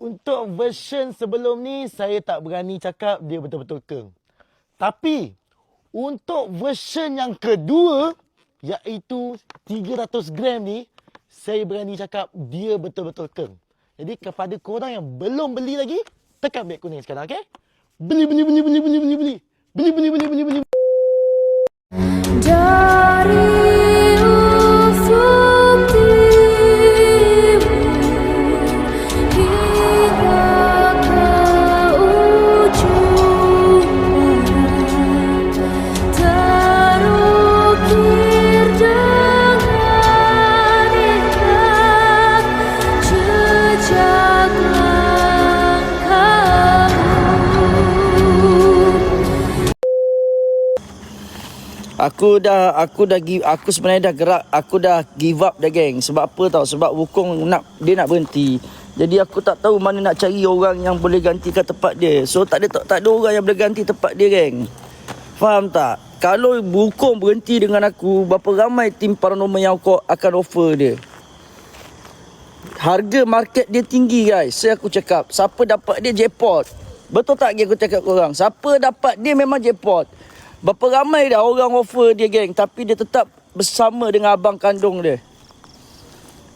Untuk version sebelum ni, saya tak berani cakap dia betul-betul keng. Tapi, untuk version yang kedua, iaitu 300 gram ni, saya berani cakap dia betul-betul keng. Jadi, kepada korang yang belum beli lagi, tekan beg kuning sekarang, okey? Beli. Dari ufuk timur hingga ke ujung barat, terukir dengan indah jejak langkahmu. Aku sebenarnya dah gerak, aku dah give up dah geng. Sebab apa tahu? Sebab Wukong nak berhenti. Jadi aku tak tahu mana nak cari orang yang boleh gantikan tempat dia. So tak ada orang yang boleh ganti tempat dia geng. Faham tak? Kalau Wukong berhenti dengan aku, berapa ramai tim paranormal yang kau akan offer dia? Harga market dia tinggi guys. Saya aku cakap, siapa dapat dia jackpot. Betul tak aku cakap korang? Siapa dapat dia memang jackpot. Berapa ramai dah orang offer dia geng, tapi dia tetap bersama dengan abang kandung dia.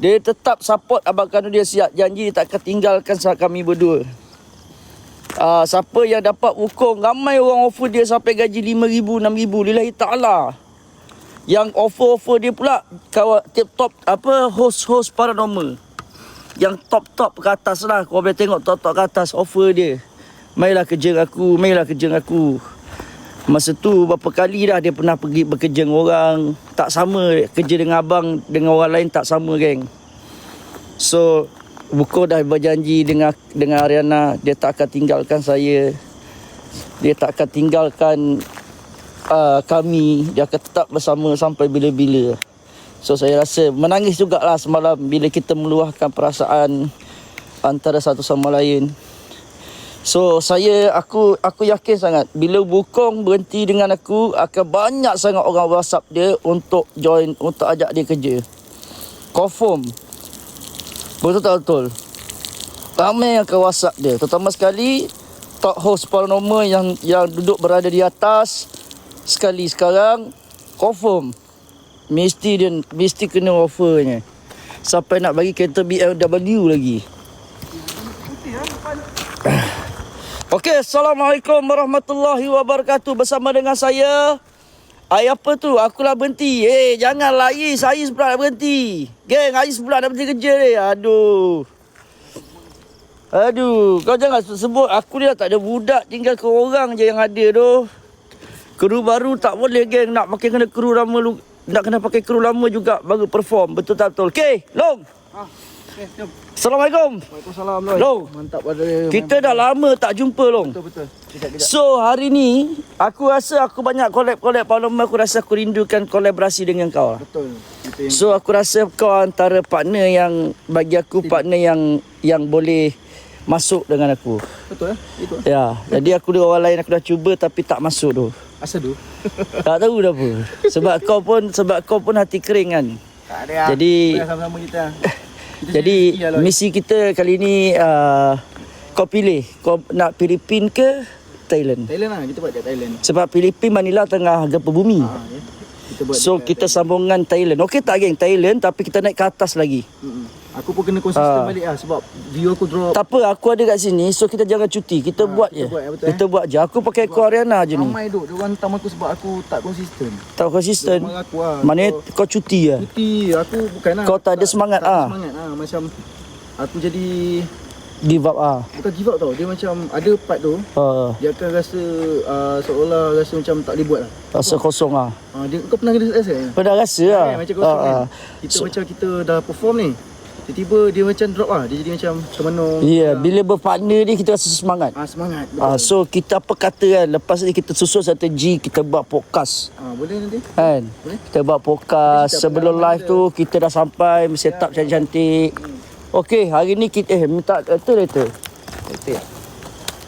Dia tetap support abang kandung dia, siap janji dia tak akan tinggalkan kami berdua. Siapa yang dapat Wukong, ramai orang offer dia sampai gaji 5,000, 6,000 lillahi ta'ala. Yang offer dia pula top host paranormal. Yang top ke atas lah. Kau boleh tengok top ke atas offer dia. Marilah kerja aku. Masa tu berapa kali dah dia pernah pergi bekerja dengan orang. Tak sama kerja dengan abang, dengan orang lain tak sama geng. So Wukong dah berjanji dengan Ariana, dia tak akan tinggalkan saya. Dia tak akan tinggalkan kami. Dia akan tetap bersama sampai bila-bila. So saya rasa menangis jugalah semalam bila kita meluahkan perasaan antara satu sama lain. So aku yakin sangat bila Wukong berhenti dengan aku, akan banyak sangat orang WhatsApp dia untuk join, untuk ajak dia kerja. Confirm. Betul tak betul? Ramai yang akan WhatsApp dia, terutama sekali top host paranormal yang duduk berada di atas sekali sekarang. Confirm mesti kena offernya. Sampai nak bagi kereta BMW lagi. Okey, Assalamualaikum warahmatullahi wabarakatuh. Bersama dengan saya. Apa tu? Akulah berhenti. Janganlah Ais pula nak berhenti. Geng, Ais pula nak berhenti kerja ni. Aduh, kau jangan sebut. Aku ni dah tak ada budak, tinggal ke orang je yang ada tu. Kru baru tak boleh geng. Nak pakai kena kru lama. Nak kena pakai kru lama juga baru perform. Betul tak betul? Okey, Long. Jom. Assalamualaikum. Waalaikumsalam Long. Long. Mantap pada kita dah lama tak jumpa Long. Betul. Kejap. So hari ni aku rasa aku banyak collab paranormal. Aku rasa aku rindukan kolaborasi dengan kau. Betul. So aku rasa kau antara partner yang bagi aku partner yang boleh masuk dengan aku. Betul itu. Ya, jadi aku dengan orang lain aku dah cuba tapi tak masuk tu. Asal tu? Tak tahu dah apa. Sebab kau pun hati kering kan. Tak ada. Jadi sama-sama kita. Jadi misi kita kali ni kau pilih kau nak Filipin ke Thailand. Thailand lah, kita buat kat Thailand. Sebab Filipin Manila tengah gempa bumi. Ya. Kita sambungan Thailand. Okey tak geng, Thailand tapi kita naik ke atas lagi. Aku pun kena konsisten balik lah sebab view aku drop. Tak apa, aku ada kat sini. So kita jangan cuti. Kita buat je. Kita buat je. Aku pakai ekor Ariana je ni. Ramai duk diorang hantam aku sebab aku tak konsisten. Tak konsisten. Marah aku lah. Maknanya kau cuti lah. Cuti, aku bukan lah. Kau tak ada semangat tak ah. ada semangat lah. Macam aku jadi Give up ah. bukan give up tau. Dia macam ada part tu dia akan rasa seolah rasa macam tak boleh buat lah. Rasa kosong ah. Kau pernah rasa? Pernah rasa lah. Macam kosong kan. Macam kita dah perform ni, tiba-tiba dia macam drop lah. Dia jadi macam termenung. Bila berpartner ni kita rasa semangat. Semangat betul. So kita apa kata kan, lepas ni kita susun strategi, kita buat podcast. Boleh nanti. Kan? Boleh? Kita buat podcast. Sebelum live tu kita dah sampai, set up cantik-cantik. Okey, hari ni kita minta letter.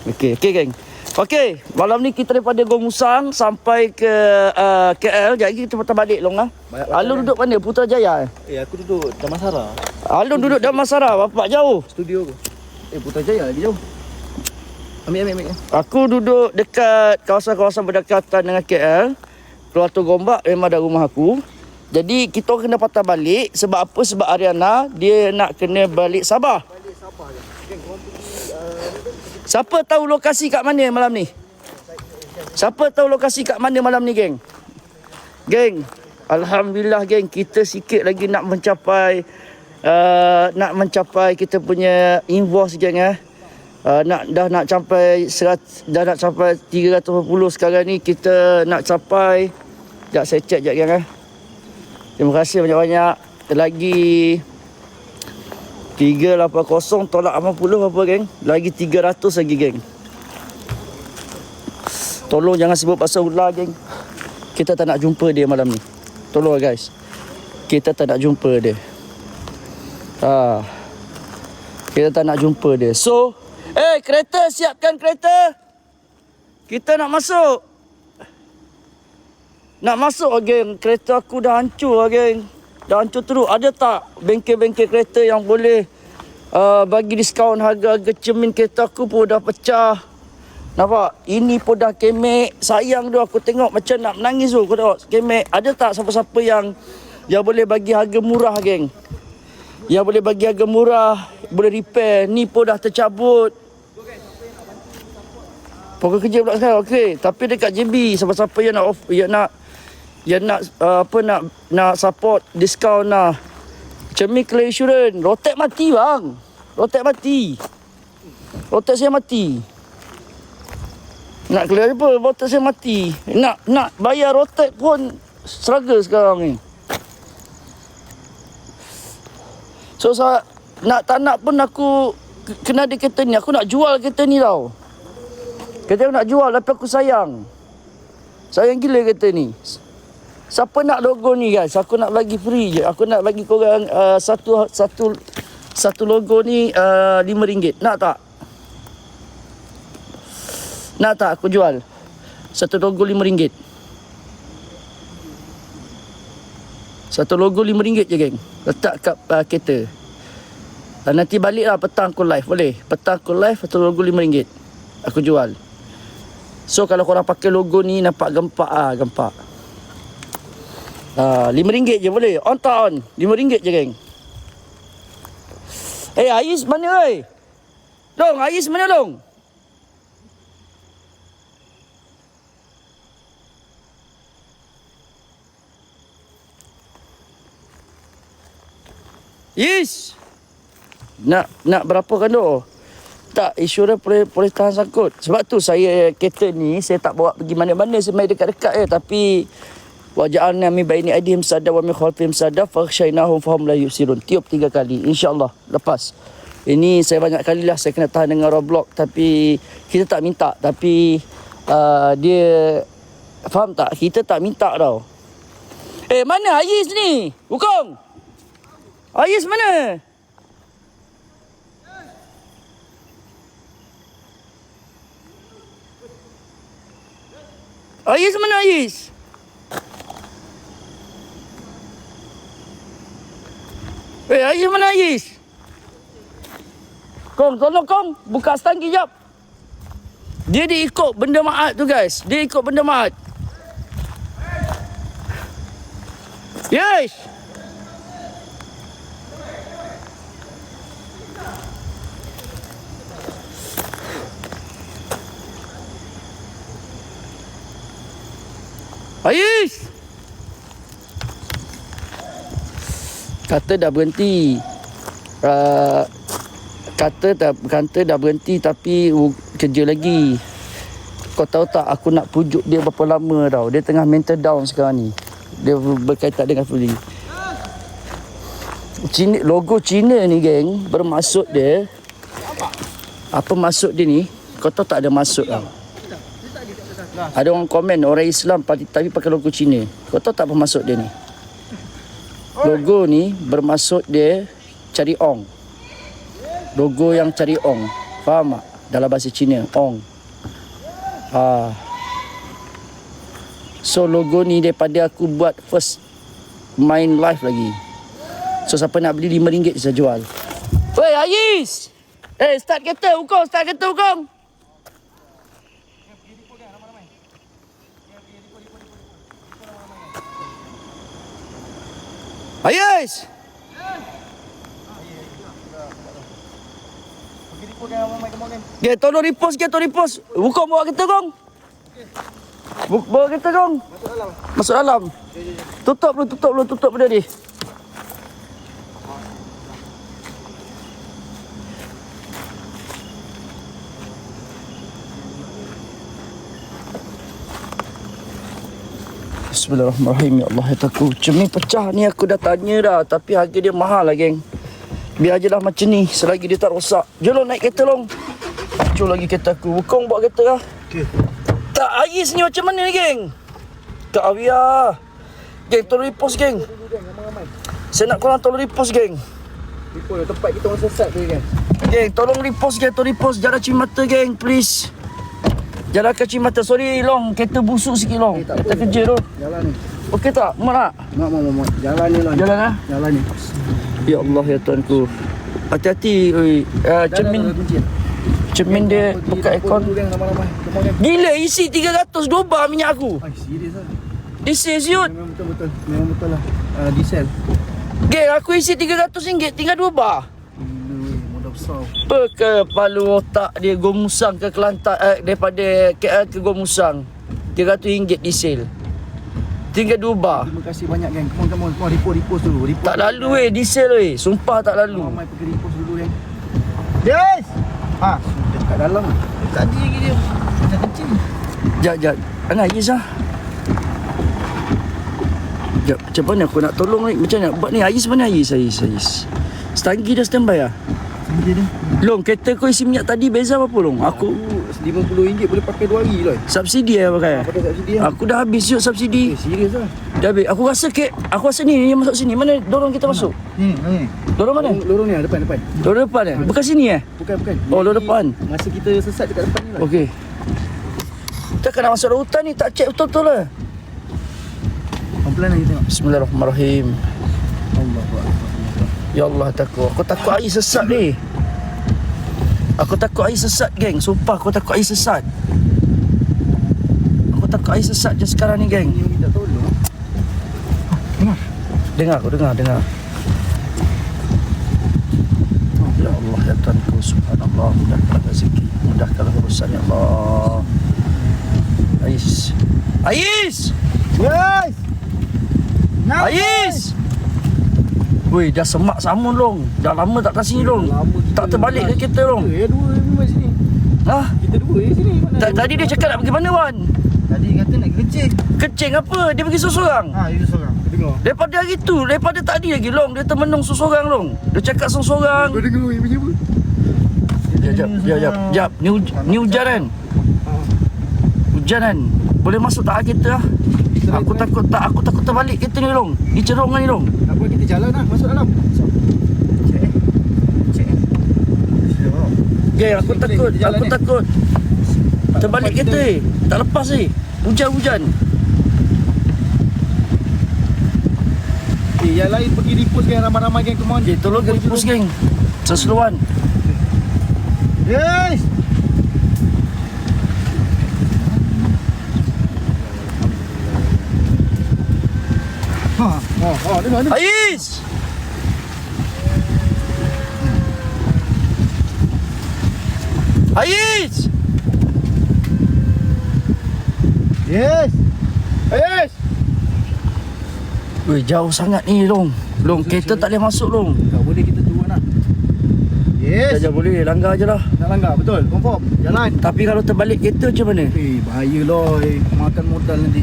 Okey geng. Okey, malam ni kita daripada Gong Musang sampai ke KL. Jadi kita patah balik Long ah. Alun duduk mana? Putrajaya. Aku duduk Damansara. Alun duduk Damansara. Bapak jauh. Studio aku. Putrajaya lagi jauh. Ambil. Aku duduk dekat kawasan-kawasan berdekatan dengan KL. Keluar Gombak memang dah rumah aku. Jadi kita kena patah balik. Sebab apa? Sebab Ariana dia nak kena balik Sabah. Siapa tahu lokasi kat mana malam ni? Siapa tahu lokasi kat mana malam ni, geng? Geng, alhamdulillah geng, kita sikit lagi nak mencapai kita punya invoice, geng. Dah nak capai 380 sekarang ni. Kita nak capai, sekejap saya check sekejap, geng. Terima kasih banyak-banyak. Lagi 380 tolak 80 apa, geng? Lagi 300 lagi, geng. Tolong jangan sebut pasal ular, geng. Kita tak nak jumpa dia malam ni. Tolong guys. Kita tak nak jumpa dia. Kita tak nak jumpa dia. So, kereta, siapkan kereta. Kita nak masuk. Nak masuk, geng. Kereta aku dah hancur, geng. Dah hancur teruk. Ada tak bengkel-bengkel kereta yang boleh bagi diskaun harga-harga cermin kereta aku pun dah pecah. Nampak? Ini pun dah kemek. Sayang tu aku tengok macam nak menangis tu. Aku tengok kemek. Ada tak siapa-siapa yang boleh bagi harga murah, geng? Yang boleh bagi harga murah, boleh repair. Ni pun dah tercabut. Pokok kerja pula sekarang. Okey. Tapi dekat JB, siapa-siapa yang nak support diskaun lah. Cermin clear insurance. Rotek mati, bang. Rotek saya mati. Nak clear apa? Rotek saya mati. Nak bayar rotek pun struggle sekarang ni. So tak nak pun aku kena ada kereta ni. Aku nak jual kereta ni tau. Kereta aku nak jual tapi aku sayang. Sayang gila kereta ni. Siapa nak logo ni, guys? Aku nak bagi free je. Aku nak bagi korang satu logo ni RM5. Nak tak? Nak tak aku jual? Satu logo RM5. Satu logo RM5 je, geng. Letak kat kereta. Nanti balik lah petang aku live. Boleh? Petang aku live, satu logo RM5. Aku jual. So kalau korang pakai logo ni, nampak gempak gempak. RM5 je boleh? On tak on? RM5 je, geng. Ais mana, oi? Long, Ais mana, Long? Yes. Nak berapa kan tu? Tak, insurans boleh tahan sangkut. Sebab tu saya kereta ni saya tak bawa pergi mana-mana, saya main dekat-dekat je. Tapi waja'alna min baini aydihim sadda wa min khalfihim sadda fakhshaynahum fahum la yubsirun. Tiup 3 kali, insya-Allah lepas. Ini saya banyak kali lah saya kena tahan dengan roadblock, tapi kita tak minta. Tapi dia faham tak? Kita tak minta tau. Mana Ais ni? Wukong. Ais mana? Ais mana, Ais? Ais mana, Ais? Kong, tolong Kong, buka stand kejap. Dia ikut benda maat tu, guys. Dia ikut benda maat. Yes. Ais! Kata dah berhenti. Kata dah berhenti tapi kerja lagi. Kau tahu tak aku nak pujuk dia berapa lama tau. Dia tengah mental down sekarang ni. Dia berkaitan dengan fully. Logo Cina ni, geng, bermaksud dia. Apa maksud dia ni? Kau tahu tak ada maksud tau. Ada orang komen orang Islam tapi pakai logo Cina. Kau tahu tak apa maksud dia ni? Logo ni bermaksud dia cari ong. Logo yang cari ong. Faham tak? Dalam bahasa Cina, ong. So logo ni daripada aku buat first main live lagi. So siapa nak beli RM5 saya jual. Weh Ais! Start kereta, Wukong. Start kereta, Wukong. Ayus! Okay, tolong repost ke, tolong repost. Wukong bawa kereta, Kong. Bawa kereta, Kong. Masuk dalam. Tutup benda ni. Bismillahirrahmanirrahim. Ya Allah, aku cermin pecah ni aku dah tanya dah, tapi harga dia mahal lah, geng. Biar je lah macam ni selagi dia tak rosak. Jom long, naik kereta long. Hancur lagi kereta aku. Wukong bawa kereta lah. Okey. Tak, Ais ni macam mana ni, geng? Tak Avia. Geng, tolong repost, geng. Saya nak korang tolong repost, geng. Report tempat kita orang sesat tu kan. Geng, tolong repost, geng. Tolong repost. Jangan curi mata, geng. Please. Jangan kacau mata. Sorry, long. Kereta busuk sikit, long. tak Kereta apa. kerja tu. Jalan ni. Okey tak? Mak nak? Mak. Jalan ni lah. Jalan lah. Jalan ni. Ya Allah, ya Tuanku. Hati-hati, oi. Cermin cermin dia buka aircon. Ramai-ramai. Come on, gang. Gila, isi 300 2 bar minyak aku. Ay, serius lah. Isi siut. Memang betul. Memang betul lah. Diesel. Geng, aku isi RM300 tinggal 2 bar. Modal besar. Apa kepala otak dia Gomusang ke Kelantan, daripada KL ke Gomusang. RM300 diesel. Tinggal 2 bar. Terima kasih banyak, gang. Come on. Repost dulu. Tak lalu diesel sumpah tak lalu. Ramai pergi repost dulu, gang. Yes! Sudah kat dalam. Tadi lagi dia. Macam kecil. Jap. Angah Ais lah. Jap, macam mana aku nak tolong ni? Macam mana buat ni? Ais mana Ais? Setanggi dah standby lah. Dia ni. Long, kereta kau isi minyak tadi beza apa long? Aku RM50 boleh pakai 2 hari lah. subsidi pakai. Pakai subsidi lah. Aku dah habis yuk subsidi. Serius lah. Dah habis. Aku rasa ni yang masuk sini. Mana dorong kita masuk? Ni. Dorong mana? Lorong ni lah, depan. Dorong depan Bukan sini Bukan. Oh, lorong depan. Masa kita sesat dekat depan ni lah. Okey. Kita kena masuk dalam hutan ni, tak check betul-betul lah. Pelan-pelan lagi tengok. Bismillahirrahmanirrahim. Allah Akbar. Ya Allah, aku takut air sesat ni. Aku takut air sesat, geng. Sumpah aku takut air sesat. Aku takut air sesat je sekarang ni, geng. Ni minta tolong. Dengar. Ya Allah, ya Tuhanku, subhanallah. Mudahkanlah rezeki, mudahkanlah urusan, ya Allah. Ais. Yes! Ais! Weh, dah semak samun long. Dah lama tak kat sini long. Tak terbalik ke kereta long. Ya, dua memang sini. Ha? Kita dua sini. Mana? Tadi dia cakap nak pergi mana, Wan? Tadi kata nak kecil. Kecing apa? Dia pergi seorang-seorang. Itu seorang. Dengar. Daripada hari tu, daripada tadi lagi long, dia termenung seorang-seorang long. Dia cakap seorang-seorang. Kau dengar bunyi apa? Jap. Ni hujan kan? Hujan kan? Boleh masuk tak kereta lah? Aku takut terbalik kereta ni long. Ni cerong kan ni long. Tak apa, kita jalan lah. Masuk dalam. Cek. Geng, aku takut terbalik kereta tak lepas Hujan. Yang lain pergi repost, geng. Ramai-ramai, geng. Come on. Okay, tolong ke repost, geng. Seseluan. Yes! Dengar. Ais! Yes! Weh, jauh sangat ni long. Long, kereta tak boleh masuk long. Tak boleh, kita turun lah. Yes! Dah boleh, langgar je lah. Tak langgar, betul. Confirm. Jalan. Tapi kalau terbalik kereta macam mana? Bahaya lah. Makan modal nanti.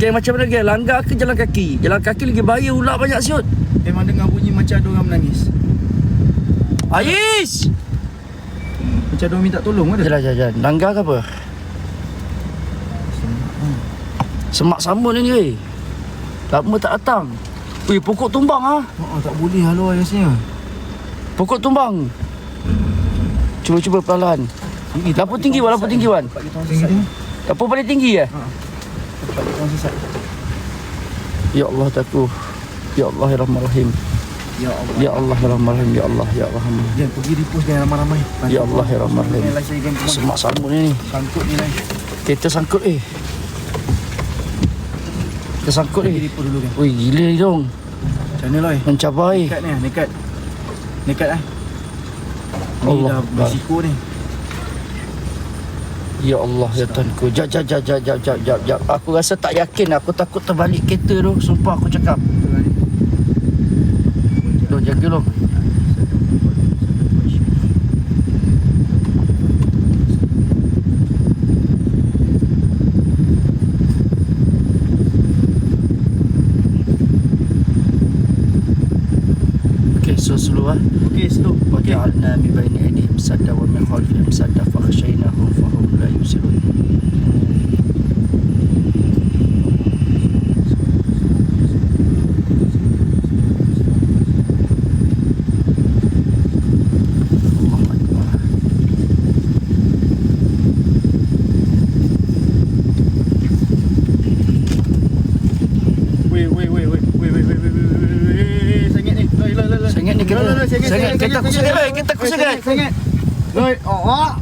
Geng, macam mana geng? Langgar ke jalan kaki? Jalan kaki lagi bahaya, ular banyak siut. Memang dengar bunyi macam ada orang menangis. Ais! Macam ada orang minta tolong ada. Jalan. Langgar ke apa? Semak sambun ni weh. Lama tak datang. Weh, pokok tumbang Tak boleh halau ayasnya. Pokok tumbang. Cuba perlahan. Lampu tinggi Wan. Tinggi tu. Lampu paling tinggi Tempat kita orang sesat. Ya Allah, takut. Ya Allah, Rahmanirrahim. Ya Allah. Ya Allah ya Rahman ya Allah ya Rahman. Jen, pergi repost jangan ramai-ramai. Ya Allah ya Rahman. Yang lain saya game Semak sambut ni. sangkut ni lain. Kereta sangkut Kita sangkut Pergi repost dulu kan. Oi gila ni dong. Macam mana Loy? Mencabar Nekat ni, nekat. Nekat Ni Allah dah Akbar. berisiko ni. Ya Allah ya Tuhanku. Jap. Aku rasa tak yakin. Aku takut terbalik kereta tu. Sumpah aku cakap. Dong jaga dong. Okay, so slow ah. Okey, slow. Okey. وجعلنا من بين أيديهم سدا ومن خلفهم سدا فخشيناهم فهم لا يبصرون. الله أكبر. Weh. Sengit ni. Loy. Sengit ni kita. Loy, Sengit kita aku sengit. Weh, kita aku sengit. Sengit. Loy. Allah.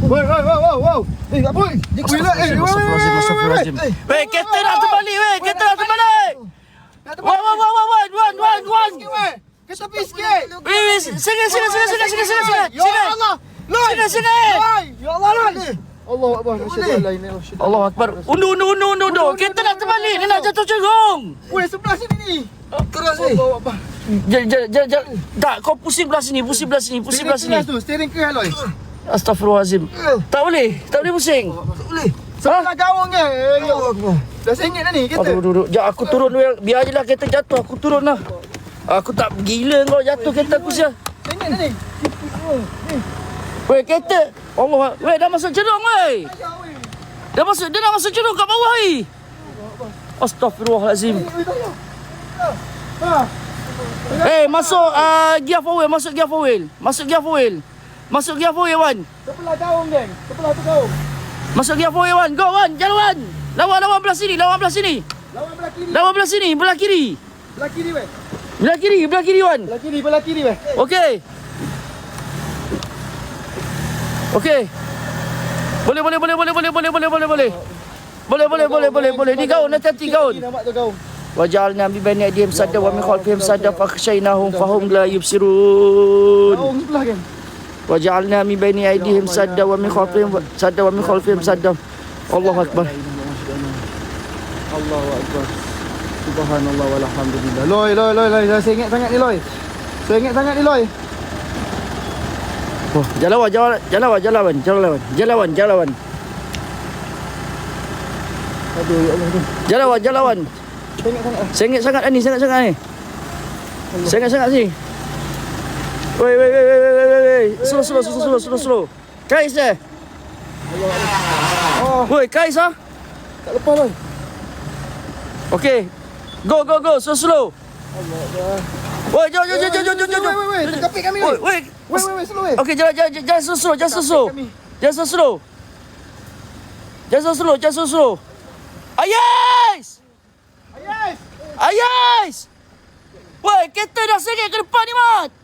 Wow. Tak apa. Astagfirullahalazim. Weh, kereta nak terbalik weh. Kereta nak terbalik. Wan. Kita pergi sikit. Weh, sengit. Ya Allah. Loy. Sengit. Ya Allah Loy. Allah Akbar. Allah Akbar. Undur. Kereta nak terbalik. Dia nak jatuh cerong. Weh, sebelah sini ni. Keras ni. Allah Akbar. Jap. Tak, kau pusing belah sini. Pusing belah sini. Steering keras Loy. Astagfirullahalazim. Tak boleh pusing. Tak boleh. Sebelah gawang ke? Ya Allah. Dah sengit dah ni kereta. Aduh, duduk. Jap, aku turun weh. Biar je lah kereta jatuh. Aku turun lah. Aku tak gila kau jatuh kereta aku sia. Sengit dah ni. Weh, kereta. Allah. Weh, dah masuk cerong weh. Dia nak masuk cerong kat bawah weh. Astagfirullahalazim. Masuk gear forward, Masuk gear forward Wan. Sebelah gaung geng. Sebelah tu gaung. Masuk gear forward Wan. Go Wan, jalan Wan. Lawan belah sini. Lawan belah kiri. Belah kiri. Belah kiri weh. Belah kiri Wan. Belah kiri weh. Okey. Boleh. Ni gaun, hati-hati gaun. Nampak tu gaung. Wajalna bi baini aydihim sadda wa min khalfihim sadda fakhshaynahum fahum la yubsirun. Gaung sebelah geng. Wajalna min baini aydihim sadda wa min khalfihim sadda. Allahu akbar. Allahu Akbar. Subhanallah walhamdulillah. Loy. Dah sengit sangat ni Loy. Oh, jalan. Aduh ya Allah tu. Jalan. Sengit sangat. Sengit sangat ni. Woi. Slow. Kais eh. Woi, kais ah. Tak lepas Loy. Okey. Go. Slow. Woi, jom. Weh. Terkapit kami Loy. Woi. Weh, slow weh. Okey, jalan slow. Jangan slow. Ayas! Woi, kereta dah sengit ke depan ni, Mat.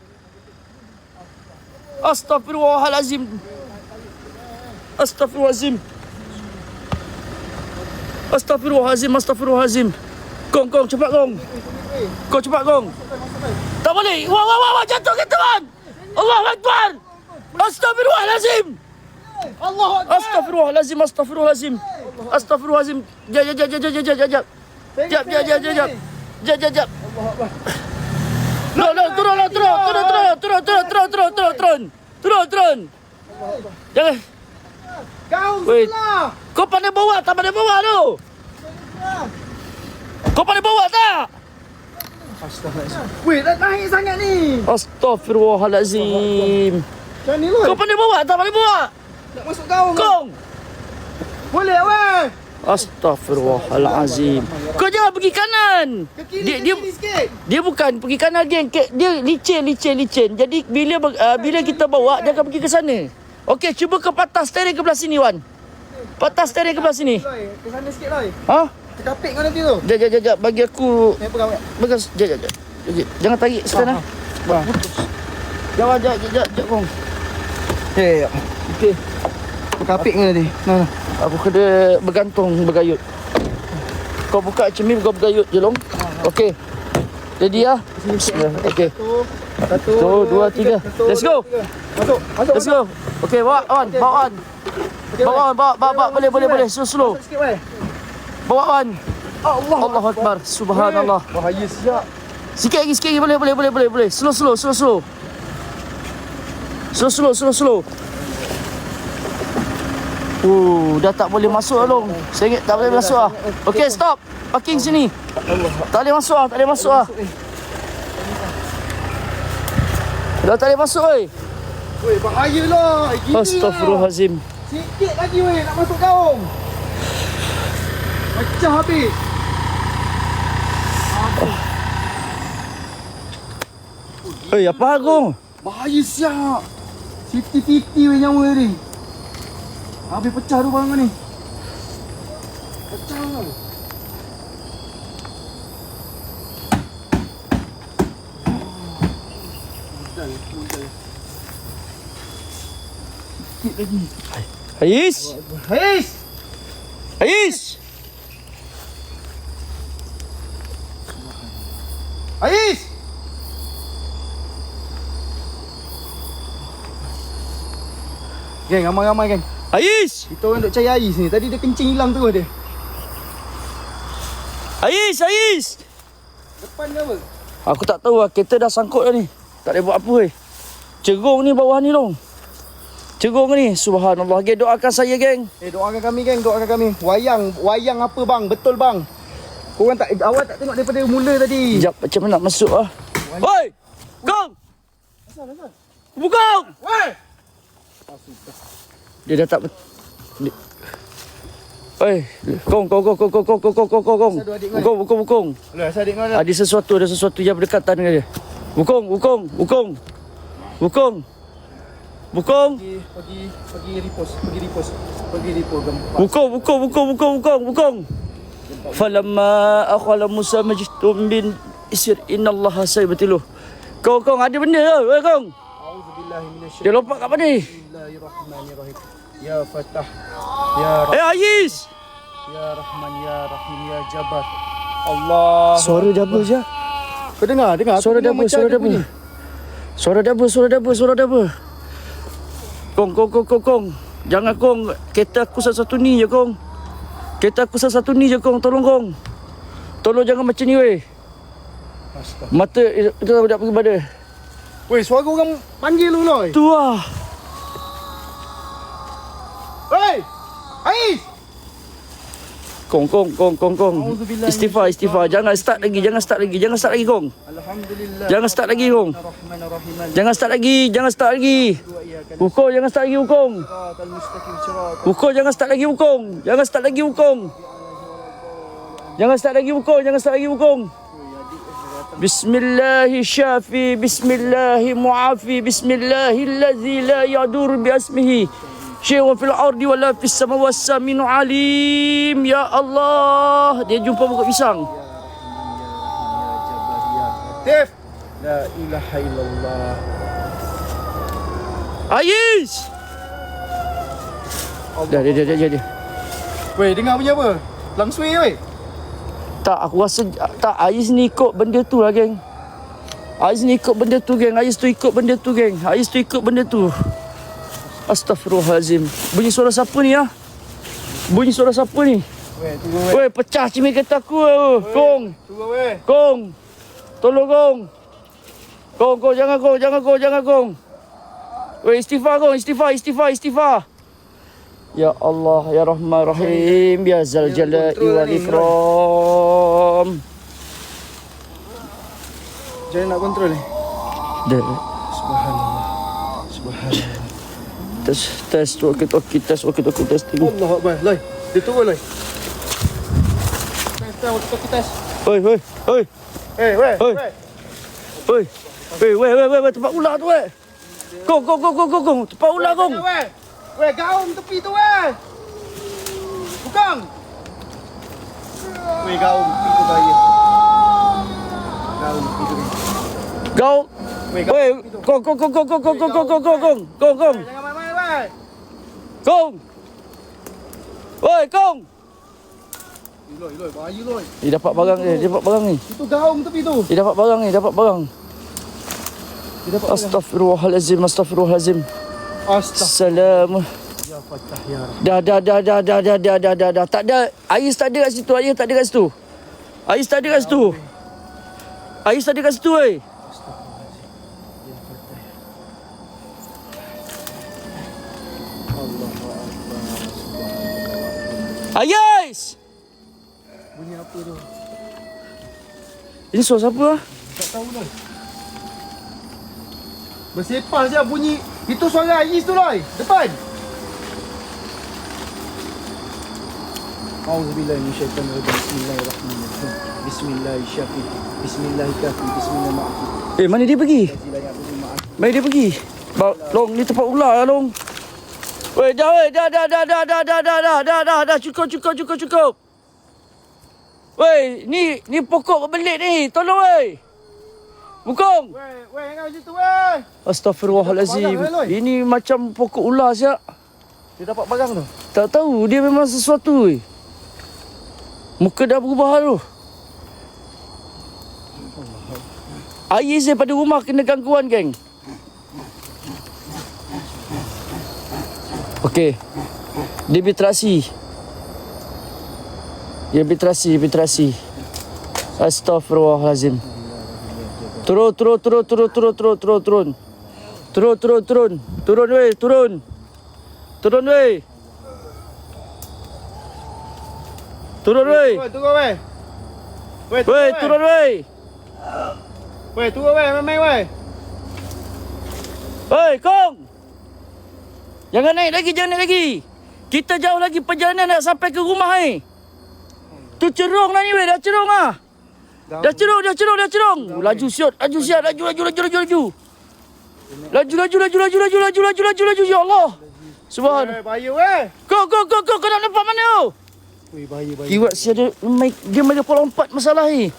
Astagfirullahalazim. Gong, cepat gong. Kau cepat gong. Tak boleh. Wah, jatuh kereta, Man. Allahu Akbar. Astagfirullahalazim. Astagfirullahalazim. Jap. No, turun. Jangan. Gaung Weh. sebelah. Kau pandai bawa tak pandai bawa tu? Kau pandai bawa tak? Weh, dah naik sangat ni. Astagfirullahalazim. Macam ni Loy. Kau pandai bawa tak pandai bawa? Nak masuk gaung. Kong. Boleh weh. Astagfirullahalazim. Kau jangan pergi kanan. Ke kiri sikit. Dia bukan pergi kanan geng. Dia licin. Jadi bila kita bawa dia akan pergi ke sana. Okey, cuba kau patah steering ke belah sini, Wan. Patah steering ke belah sini. Loy, ke sana sikit Loy. Ha? Terkapit kau nanti tu. Jap. Bagi aku Ni pegang. Jap. Jangan tarik sekarang. Putus. Jap kong. Okey. Berkapik ke tadi? Nah. Aku kena bergantung bergayut. Kau buka cermin kau bergayut je long. Okey. Jadi ya. Okey. Satu, 1 2 3. Let's go. Masuk. Let's go. Okey, bawa on. Bawa. Boleh. Slow. Sikit weh. Bawa on. Allahu Akbar. Subhanallah. Bahaya siap. Sikit lagi. Boleh. Slow. Slow. Dah tak boleh masuk lah long. Saya ingat tak boleh masuk lah. Okey, stop. Parking sini. Tak boleh masuk lah. Dah tak boleh masuk oi. Weh, bahaya lah. Gila. Astaghfirullahalazim. Sikit lagi weh nak masuk gaung. Pecah habis. Apa Agong? Bahaya siap. Titi weh nyawa ni. Habis pecah tu barang ni. Pecah. Sikit lagi. Ais. Ais! Geng, ramai-ramai geng. Ais. Kita orang duk cari Ais ni. Tadi dia kencing hilang terus dia. Ais. Depan dia apa? Aku tak tahu lah. Kereta dah sangkut dah ni. Tak boleh buat apa weh. Cerung ni bawah ni long. Cerung ni. Subhanallah. Geng, doakan saya geng. Doakan kami geng, doakan kami. Wayang apa bang? Betul bang. Korang tak, awak tak tengok daripada mula tadi. Sekejap macam mana nak masuk lah. Oi! Kong! Asal. Bukong! Weh! Dia dah tak... Oi! Kong. Bukong. Lah, asal adik kau dah. Ada sesuatu yang berdekatan dengan dia. Bukong. Pergi repost gambar. Bukong. Falamma akhala Musa majtum bin isir innallaha saybatiluh. Kong ada benda ke? Oi Kong. Auzubillahi minasyaitanir. Dia lompat kat mana ni? Bismillahirrahmanirrahim. Ya Fatah. Ya Ais. Ya Rahman, Ya Rahim, Ya Jabbar. Allah. Suara daba je. Kau dengar? Suara daba. Kong. Jangan Kong. Kereta aku satu ni je Kong. Tolong Kong. Tolong jangan macam ni weh. Mata kita tak pergi pada. Weh, suara orang panggil lu loy. Tu lah. Hei! Ais! Kong. Istighfar. Jangan start lagi Kong. Alhamdulillah. Jangan start lagi Kong. Ar-Rahmanir-Rahim. Jangan start lagi. Bukong jangan start lagi Bukong. Siratal mustaqim, siratal. Bukong jangan start lagi Bukong. Jangan start lagi Bukong. Bismillahi syafi, bismillahi muafi, bismillahillazi la yadur bi asmihi syai'un fil ardi wala fis samawati saminu alim. Ya Allah, dia jumpa pokok pisang. Tif. La ilaha illallah. Ais. Dia. Weh, dengar bunyi apa? Langsui weh. Tak, aku rasa tak. Ais ni ikut benda tu lah geng. Ais ikut benda tu. Astaghfirullahalazim. Bunyi suara siapa ni ah? Weh, tunggu weh. Weh, pecah cermin kereta aku. Kong. Tunggu weh. Kong. Tolong Kong. Kong, jangan Kong. Weh, istighfar Kong, istighfar. Ya Allah, Ya Rahman Rahim, Ya Zal Jalali wal Ikram. Jangan nak kontrol ni. Dah. Subhanallah. Test, walkie-talkie, testing. Allah Akbar. Loy, dia turun loy. Test. Oi. Weh. Weh, tempat ular tu weh. Kong, tempat ular Kong. Weh, gaung tepi tu weh. Bukan. Weh, gaung tepi tu bahaya. Gaung tepi tu. Kau. Woi, kong. Jangan main-main, weh. Kong. Woi, kong. Iloi, bahaya loi. Dia dapat barang ni. Itu gaung tepi tu. Dia dapat barang ni. Astaghfirullahalazim. Salam. Ya Fatah ya Rabb. Dah. Tak ada. Ais tak ada kat situ. Ais tak ada kat situ, weh. Ais! Bunyi apa tu? Ini suara siapa ah? Tak tahu loi. Bersepah je bunyi. Itu suara Ais tu loi. Depan. Auzubillahi minasyaitanirrajim. Bismillahirrahmanirrahim. Bismillahirrahmanirrahim. Bismillahirrahmanirrahim. Bismillahirrahmanirrahim. Mana dia pergi? Long, ni tempat ular lah, Long. Weh, dah. Cukup. Weh, ni pokok berbelit ni. Tolong, weh. Bukong. Weh, jangan macam tu weh. Astaghfirullahalazim. Barang, Loi. Ini macam pokok ular siap. Dia dapat barang tu. Tak tahu, dia memang sesuatu, weh. Muka dah berubah tu. Ais daripada rumah kena gangguan, geng. Okey. Dia berterasi. Astaghfirullahalazim. Turun. Turun, weh. Turun, weh. Turun weh. Weh, turun, weh. Weh, turun weh, main-main weh. Hei, Kong! Jangan naik lagi. Kita jauh lagi perjalanan nak sampai ke rumah, Tu cerong lah ni, weh. Dah cerong lah. Dah cerong. Laju siot. Laju. Laju. Ya Allah. Subhan. Weh, bahaya weh. Kong. Kau nak nampak mana tu? Weh, bahaya. Kiwat si ada, dia main lompat masalah ni.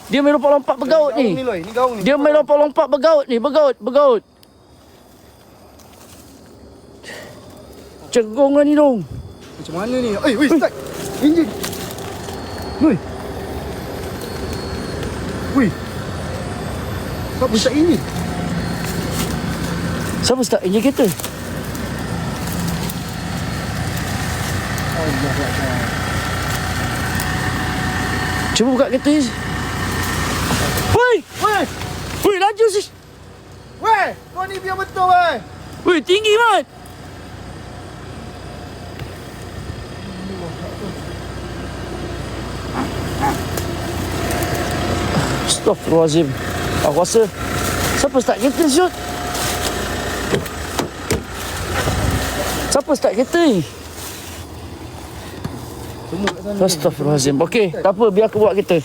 Dia main lompat bergaut ni. Ni gaung ni. Dia main lompat bergaut ni. Bergaut. Cegong lah ni, Dong. Macam mana ni? Weh, start. Enjin. Weh. Siapa start enjin? Siapa start enjin kereta? Cuba buka kereta ni. Weh, laju sih. Weh, kau ni biar betul weh. Weh, tinggi mat. Astaghfirullahalazim. Aku rasa siapa start kereta siut? Siapa start kereta ni? Semua kat sana. Astaghfirullahalazim. Okey, tak apa, biar aku bawa kereta.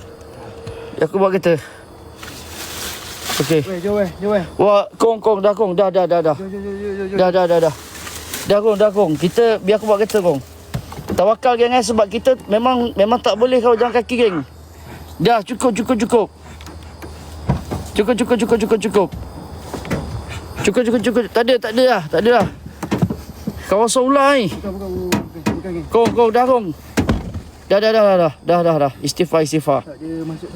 Okey. Weh, jom weh. Wah, kong, dah kong. Dah. Jom. Dah kong. Biar aku bawa kereta, kong. Tawakal, geng, sebab kita memang tak boleh kalau jalan kaki, geng. Dah, cukup. Cukup. Tak ada dah. Kawasan ular ni. Bukan. Kong, dah, kong. Dah. Istighfar. Tak dia masuk.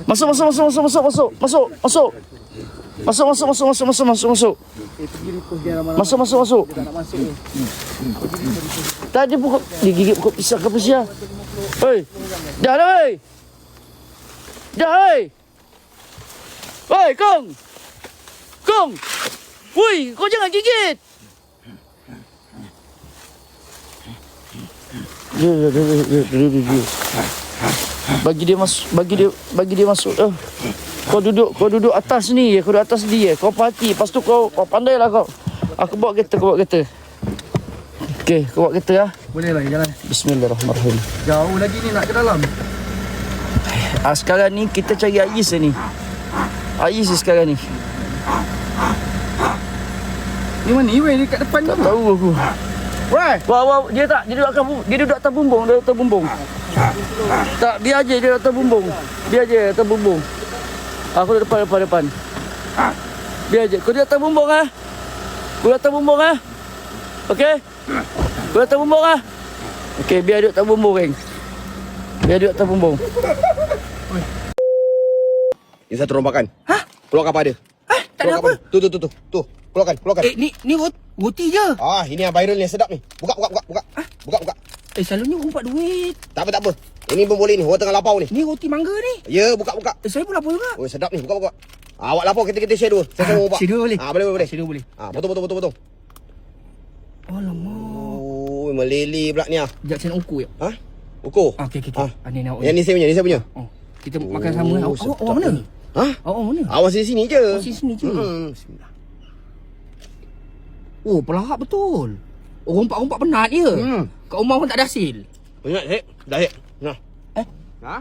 Masuk. Pergi ripus dia lama-lama. Masuk. Dia tak nak masuk ni. Tak ada pokok. Dia gigit pokok pisang ke apa sia? Hei. Dah, weh. Hei, Kong. Woi, kau jangan gigit. Dia. Bagi dia masuk. Kau duduk atas ni. Kau parti. Lepas tu kau pandailah kau. Aku bawa kereta. Okey, kau bawa kereta lah. Boleh lah, jalan. Bismillahirrahmanirrahim. Jauh lagi ni nak ke dalam. Sekarang ni kita cari Ais ni. Ais sekarang ni. Ni mana ni weh? Ni kat depan Tak tu. tahu aku. Weh. Wah, dia duduk atas bumbung. Tak, biar je dia atas bumbung. Aku duduk depan. Biar je. Kau di atas bumbung ah. Kau di atas bumbung ah. Okey. Kau di atas bumbung ah. Okey, biar duduk atas bumbung, geng. Biar duduk atas bumbung. Ini satu rombakan. Hah? Keluarkan apa dia? Tak ada apa. Tu. Keluarkan. Ni roti je. Ah, ini yang viral ni sedap ni. Buka. Buka. Selalunya orang buat duit. Tak apa. Ini pun boleh ni. Orang tengah lapau ni. Ni roti mangga ni. Ya, buka. Saya pun lapar juga. Oh, sedap ni. Buka. Awak lapau kita share dua. Saya sama buka. Share dua boleh? Boleh. Share dua boleh. Betul. Alamak. Oh, meleleh pula ni ah. Sekejap saya nak ukur je. Ha? Ukur. Okey. Ni nak. Yang ni saya punya. Oh, kita makan sama. sedap Awak mana? ni. Ha? Awak mana? Awak sini je. Oh, sini je. Bismillah. Oh, pelahap betul. Rompak-rompak penat je. Kat rumah pun tak ada hasil. Ingat, dah. Nah. Ha?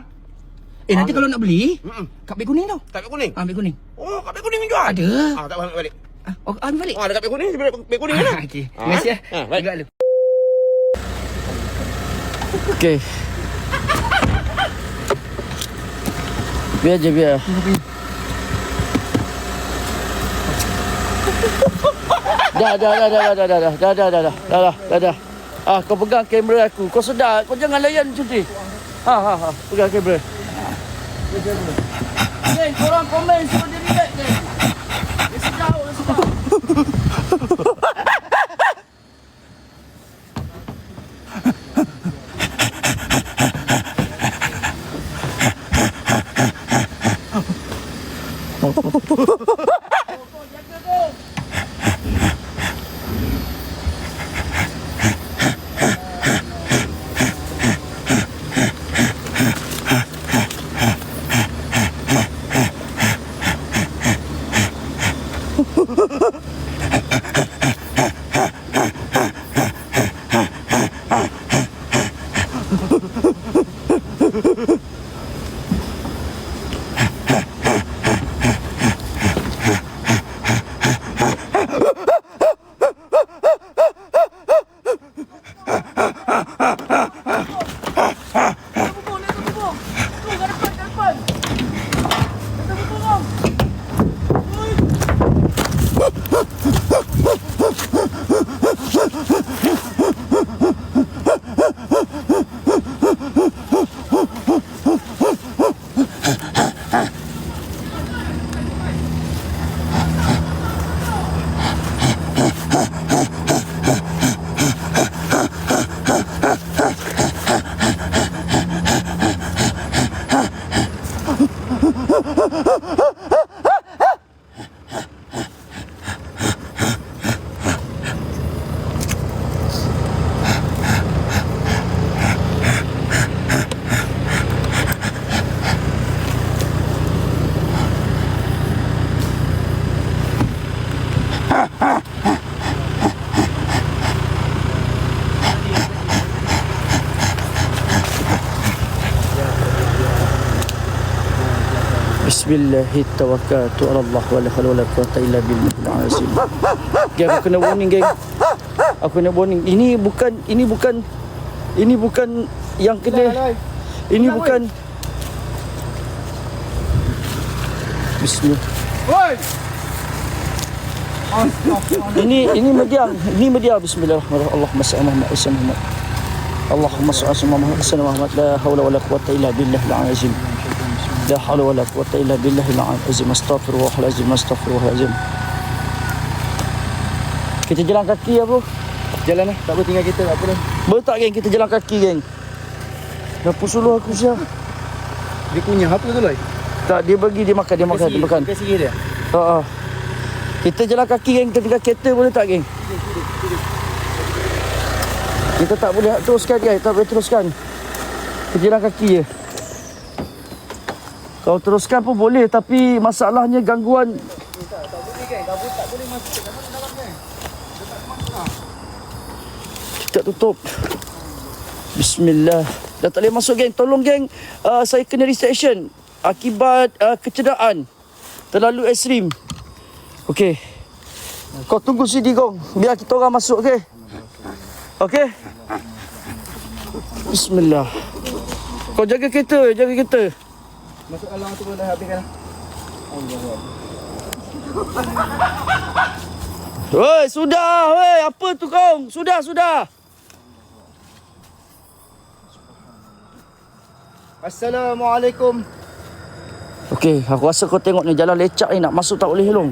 Nanti kalau nak beli, kat beg kuning tau. Tak beg kuning. Beg kuning. Oh, kat beg kuning jual. Ada. Tak ambil balik. Ambil balik. Dekat beg kuning, beg kuning mana? Okey. Terima kasih. Baik. Agak lu. Okey. Biar je. Dah. Kau pegang kamera aku. Kau sedar, kau jangan layan macam ni. Pegang kamera. Geng, korang komen suruh dia relax, geng. Dia sedar. Bismillahirrahmanirrahim. Allah wala haula wala quwwata illa billahil azim. Geng, aku kena warning, geng. Aku kena warning. Ini bukan yang kena. Ini bukan. Bismillah. Oi. Ini mediang. Bismillahirrahmanirrahim. Allahumma salli ala Muhammad. Allahumma salli ala Muhammad. La haula wala quwwata illa billahil azim. La haula wala quwwata illa billahil azim. Astaghfirullahalazim. Kita jalan kaki ya, bro. Jalan lah. Tak boleh tinggal kita. Tak apa dah. Boleh tak, geng? Kita jalan kaki, geng. Dah pusuluh aku siap. Dia punya apa tu, Loy? Tak, dia makan. Kasih dia. Kita jalan kaki, geng. Kita tinggal kereta boleh tak, geng? Kita tak boleh teruskan, guys. Tak boleh teruskan. Kita jalan kaki je. Kalau teruskan pun boleh, tapi masalahnya gangguan. Tak boleh, geng. Tak boleh masuk ke dalam, geng. Kita tutup. Bismillah. Dah tak boleh masuk, geng. Tolong, geng. Saya kena restriction akibat kecederaan terlalu ekstrim. Okey. Kau tunggu sini, gong. Biar kita orang masuk, okey? Okey? Bismillah. Kau jaga kereta. Masuk alang tu pun dah habiskan. Allah. Woi, sudah. Woi, apa tu kau? Sudah. Assalamualaikum. Okey, aku rasa kau tengok ni jalan lecak ni nak masuk tak boleh long.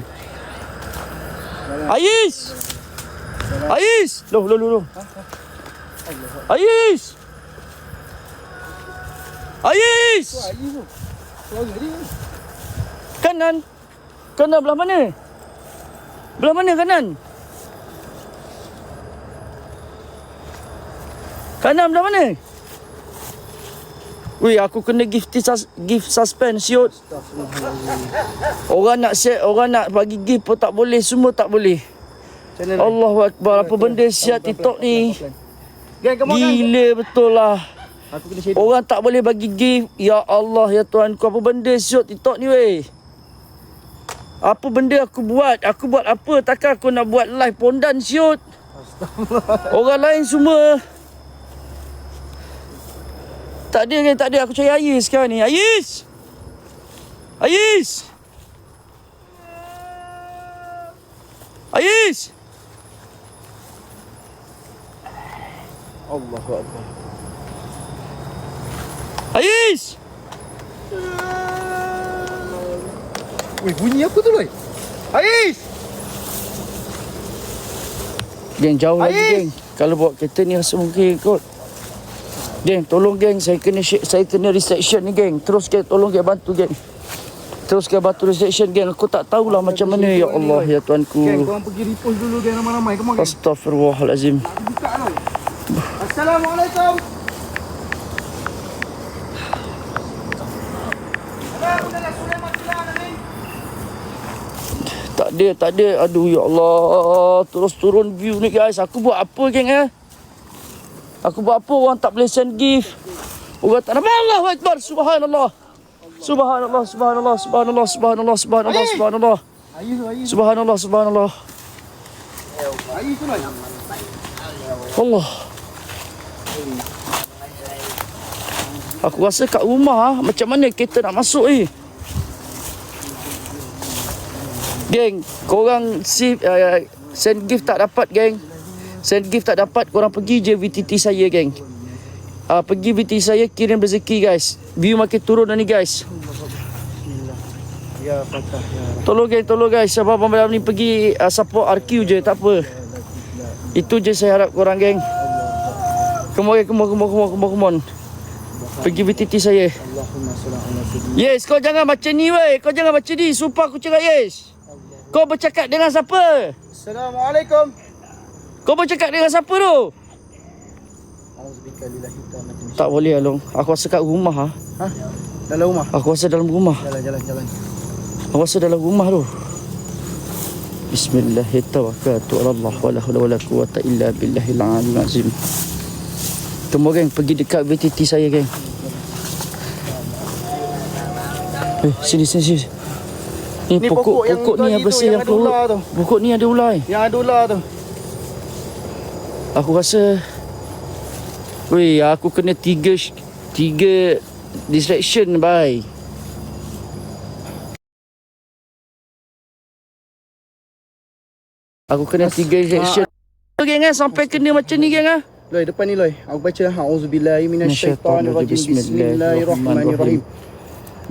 Ais! Loh. Ais! Kanan belah mana? Belah mana kanan? Kanan belah mana? Weh, aku kena gift suspense siot. Orang nak bagi gift pun tak boleh, semua tak boleh. Allahu Akbar, apa benda siap TikTok ni? Gang, come on, gang. Gila betul lah. Aku kena share. Orang tak boleh bagi gift. Ya Allah, ya Tuhanku, apa benda siot TikTok ni weh? Apa benda aku buat? Aku buat apa? Takkan aku nak buat live pondan siot? Orang lain semua. Tak ada. Aku cari Ais sekarang ni. Ais! Allahu Akbar. Ais! Weh, bunyi apa tu, Loy? Ais! Geng, jauh lagi Ais! geng. Kalau bawa kereta ni rasa mungkin kot. Geng, tolong geng, saya kena reception ni geng. Terus geng, tolong geng bantu geng. Terus geng bantu reception geng. Aku tak tahulah macam mana ya Allah ya Tuhanku. Gang, korang pergi repost dulu gang ramai-ramai. Come on, gang. Astaghfirullahalazim. Buka, Loy. Assalamualaikum. Tak ada. Aduh ya Allah. Terus turun view ni guys. Aku buat apa geng Aku buat apa orang tak boleh send gift. Orang tak nampak. Allahu Akbar. Subhanallah. Subhanallah. Ais. Subhanallah. Ais tu, Loy. Allah. Aku rasa kat rumah macam mana kita nak masuk Geng, korang send gift tak dapat geng. Send gift tak dapat, korang pergi je VTT saya geng. Pergi VTT saya, kirim rezeki guys. View makin turun dah ni guys. Ya Fatah ya. Tolong guys. Abang malam ni pergi support RQ je, tak apa. Itu je saya harap korang geng. Come on. Pergi VTT saya. Allahumma salli ala sayyidina. Yes, kau jangan macam ni weh. Kau jangan macam ni. Sumpah aku cakap yes. Kau bercakap dengan siapa? Assalamualaikum. Kau bercakap dengan siapa tu? Auzubillahi lillahi ta'ala. Tak boleh Along. Aku rasa kat rumah Ha? Dalam rumah. Aku rasa dalam rumah. Jalan. Aku rasa dalam rumah tu. Bismillahirrahmanirrahim. Wala hawla wala quwwata illa billahil aliyyil azim. Temu geng, pergi dekat VTT saya geng. Sini. Ni pokok ni yang bersih yang keluar tu. Pokok ni ada ular. Yang ada ular tu. Aku rasa aku kena tiga distraction bye. Aku kena 3 distraction. Geng sampai kena macam ni geng Loy, depan ni Loy. Aku baca auzubillahi minasyaitanirrajim. Bismillahirrahmanirrahim.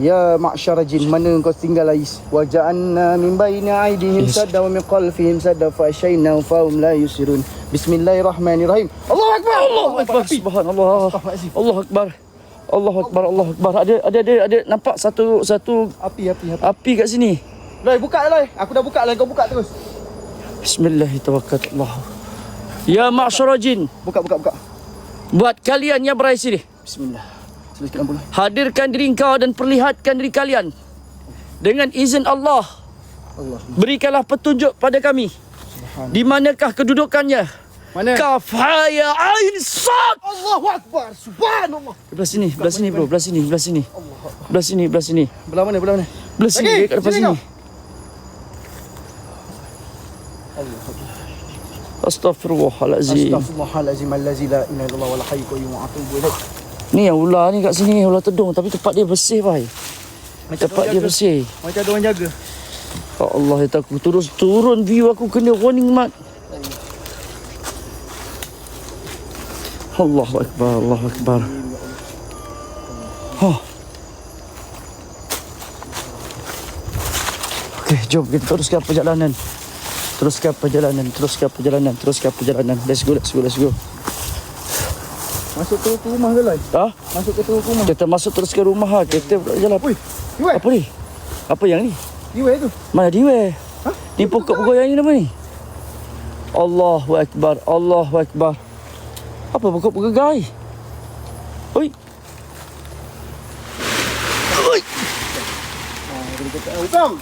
Ya ma'syar jin, mana kau tinggal Ais? Wa ja'alna min baini aydihim sadda wa min khalfihim sadda fa asyayna fa hum la yusirun. Bismillahirrahmanirrahim. Allahu akbar. Subhanallah. Allahu akbar. Ada nampak satu api kat sini. Loy, buka Loy. Aku dah buka lah, kau buka terus. Bismillahirrahmanirrahim. Ya ma'syar jin. Buka. Buat kalian yang berada sini. Bismillah. Silakan boleh. Hadirkan diri kau dan perlihatkan diri kalian. Dengan izin Allah. Berikanlah petunjuk pada kami. Di manakah kedudukannya? Mana? Kaf ha ya ain sad. Allahu akbar. Subhanallah. Belah sini bro, belah sini. Belah mana? Belah sini, Lagi, dekat depan sini sini. Astaghfirullahalazim. Astaghfirullahalazim allazi la ilaha illallah wal hayyul qayyum wa atubu ilaih. Ni yang ular ni kat sini, ular tedung tapi tempat dia bersih bai. Tempat dia bersih. Macam ada orang jaga. Ya Allah, ya aku terus turun view aku kena warning mat. Allahu Akbar, Allahu Akbar. Okey, jom kita teruskan perjalanan. Teruskan perjalanan. Let's go. Masuk ke rumah ke, Loy? Ha? Masuk ke rumah. Kita masuk terus ke rumah ha. Kita jalan. Ui, Iwai. Apa ni? Apa yang ni? Iwai tu. Mana dia? Ha? Ni pokok yang ni apa ni? Allahu Akbar. Apa pokok gai? Oi. Dia kata, "Ukang."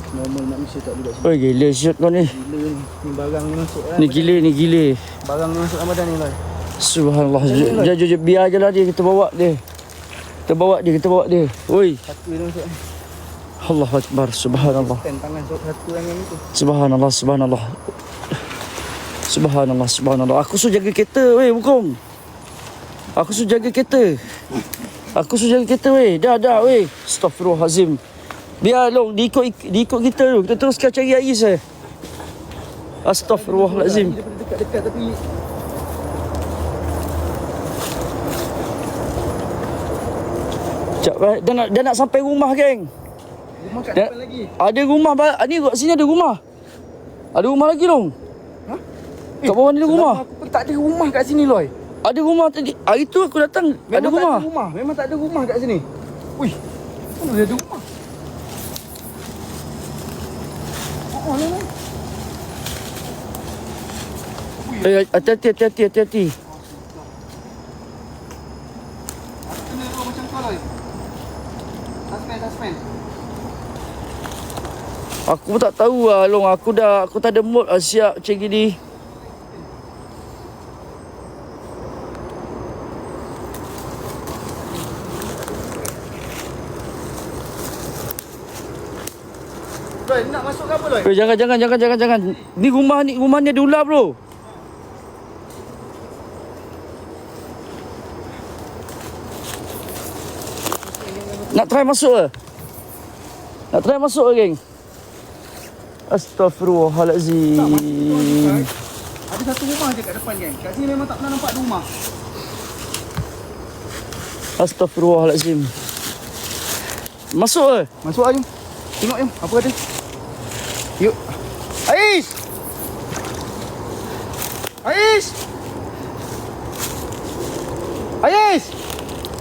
Normal manusia tak boleh. Oi, gila shot kau ni. Gila ni. Ni barang ni masuk Ni gila. Barang ni masuk Ramadan ni, Loy. Subhanallah. Jom, biar je lah dia. Kita bawa dia. Oi. Satu dia masuk. Allahu Akbar. Subhanallah. Stand tangan satu yang itu. Subhanallah. Aku suruh jaga kereta weh, bukom. Aku suruh jaga kereta weh. Dah weh. Astaghfirullahalazim. Biar long diikut kita tu. Kita teruskan cari Ais Astaghfirullahalazim. Dia dekat-dekat tapi Sekejap, dah nak sampai rumah, geng. rumah kat Dah, depan lagi. ada rumah. Ni kat sini ada rumah. Ada rumah lagi, long. Ha? Kat bawah ni ada rumah. Aku pun tak ada rumah kat sini, Loy. Ada rumah tadi. Hari tu aku datang. Ada rumah. Memang tak ada rumah kat sini. Ui. Mana boleh ada rumah? Oh, ni. Hati-hati. Kena kau macam kau, Loy. Suspend. Aku pun tak tahu lah, long. Aku tak ada mood lah siap macam gini. Loy, nak masuk ke apa, Loy? Jangan. Ni rumah ni ada ular, bro. Nak try masuk ke, geng? Astaghfirullahalazim. Ada satu rumah je kat depan, geng. Kat sini memang tak pernah nampak ada rumah. Astaghfirullahalazim. Masuk ke? Masuk lah, jom. Tengok, jom. Apa kata? Yuk. Ais!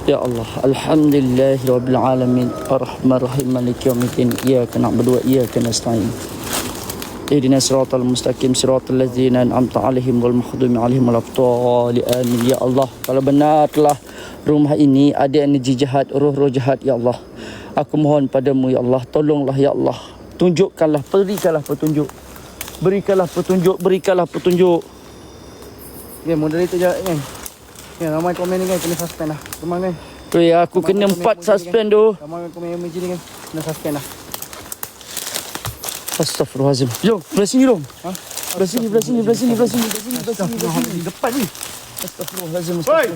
Ya Allah, alhamdulillahirabbil alamin, arrahmanirrahim, maliki yaumiddin, iyyaka na'budu wa iyyaka nasta'in. Ihdinas siratal mustaqim, siratal ladzina an'amta 'alaihim ghairil maghdubi 'alaihim waladdallin. Amin. Ya Allah, kalau benar telah rumah ini ada energi jahat, roh-roh jahat, ya Allah, aku mohon padamu, ya Allah, tolonglah, ya Allah. Tunjukkanlah, berikanlah petunjuk. Ya, moderator je, geng. Ya, ramai komen ni, geng. Kena suspend lah. Memang, geng. Weh, aku kena 4 suspend tu. Ramai komen emoji ni, geng. Kena suspend lah. Astaghfirullahalazim. Jom, belah sini dong. Ha? Belah sini. Depan ni. Astaghfirullahalazim. Baik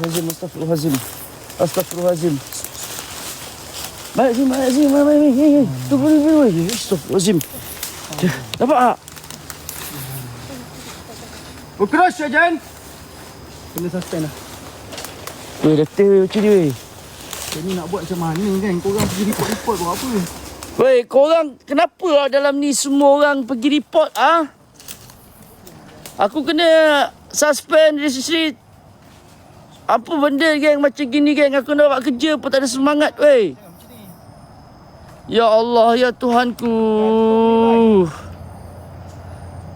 sini. Tunggu. Astaghfirullahalazim. Nampak tak? Crush je, Jan. Kena suspend lah. Weh, letih macam ni, weh. Ni nak buat macam mana, geng? Korang pergi report buat apa? Weh, korang kenapa lah dalam ni semua orang pergi report, ah? Aku kena suspend registry. Apa benda, geng, macam gini, geng? Aku nak buat kerja pun tak ada semangat, weh. Ya Allah, ya Tuhanku.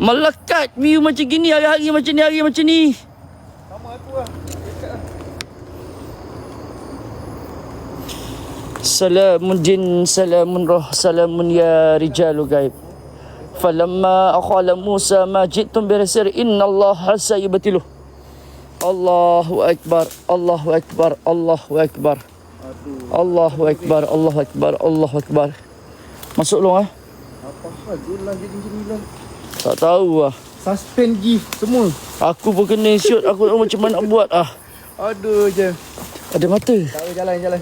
Melekat view macam gini, hari-hari macam ni. Sama aku lah. Salamun jin, salamun roh, salamun ya rijalu gaib. Falamma akhala Musa ma jitum birasir, inna Allah sayubatiluh. Allahu Akbar. Masuk long, ah? Apa hal je lah jadi macam ni lah. Tak tahu lah. Suspend gift semua. Aku pun kena shoot. Aku tak tahu macam mana nak buat, ah. Aduh je. Ada mata. Tak boleh jalan.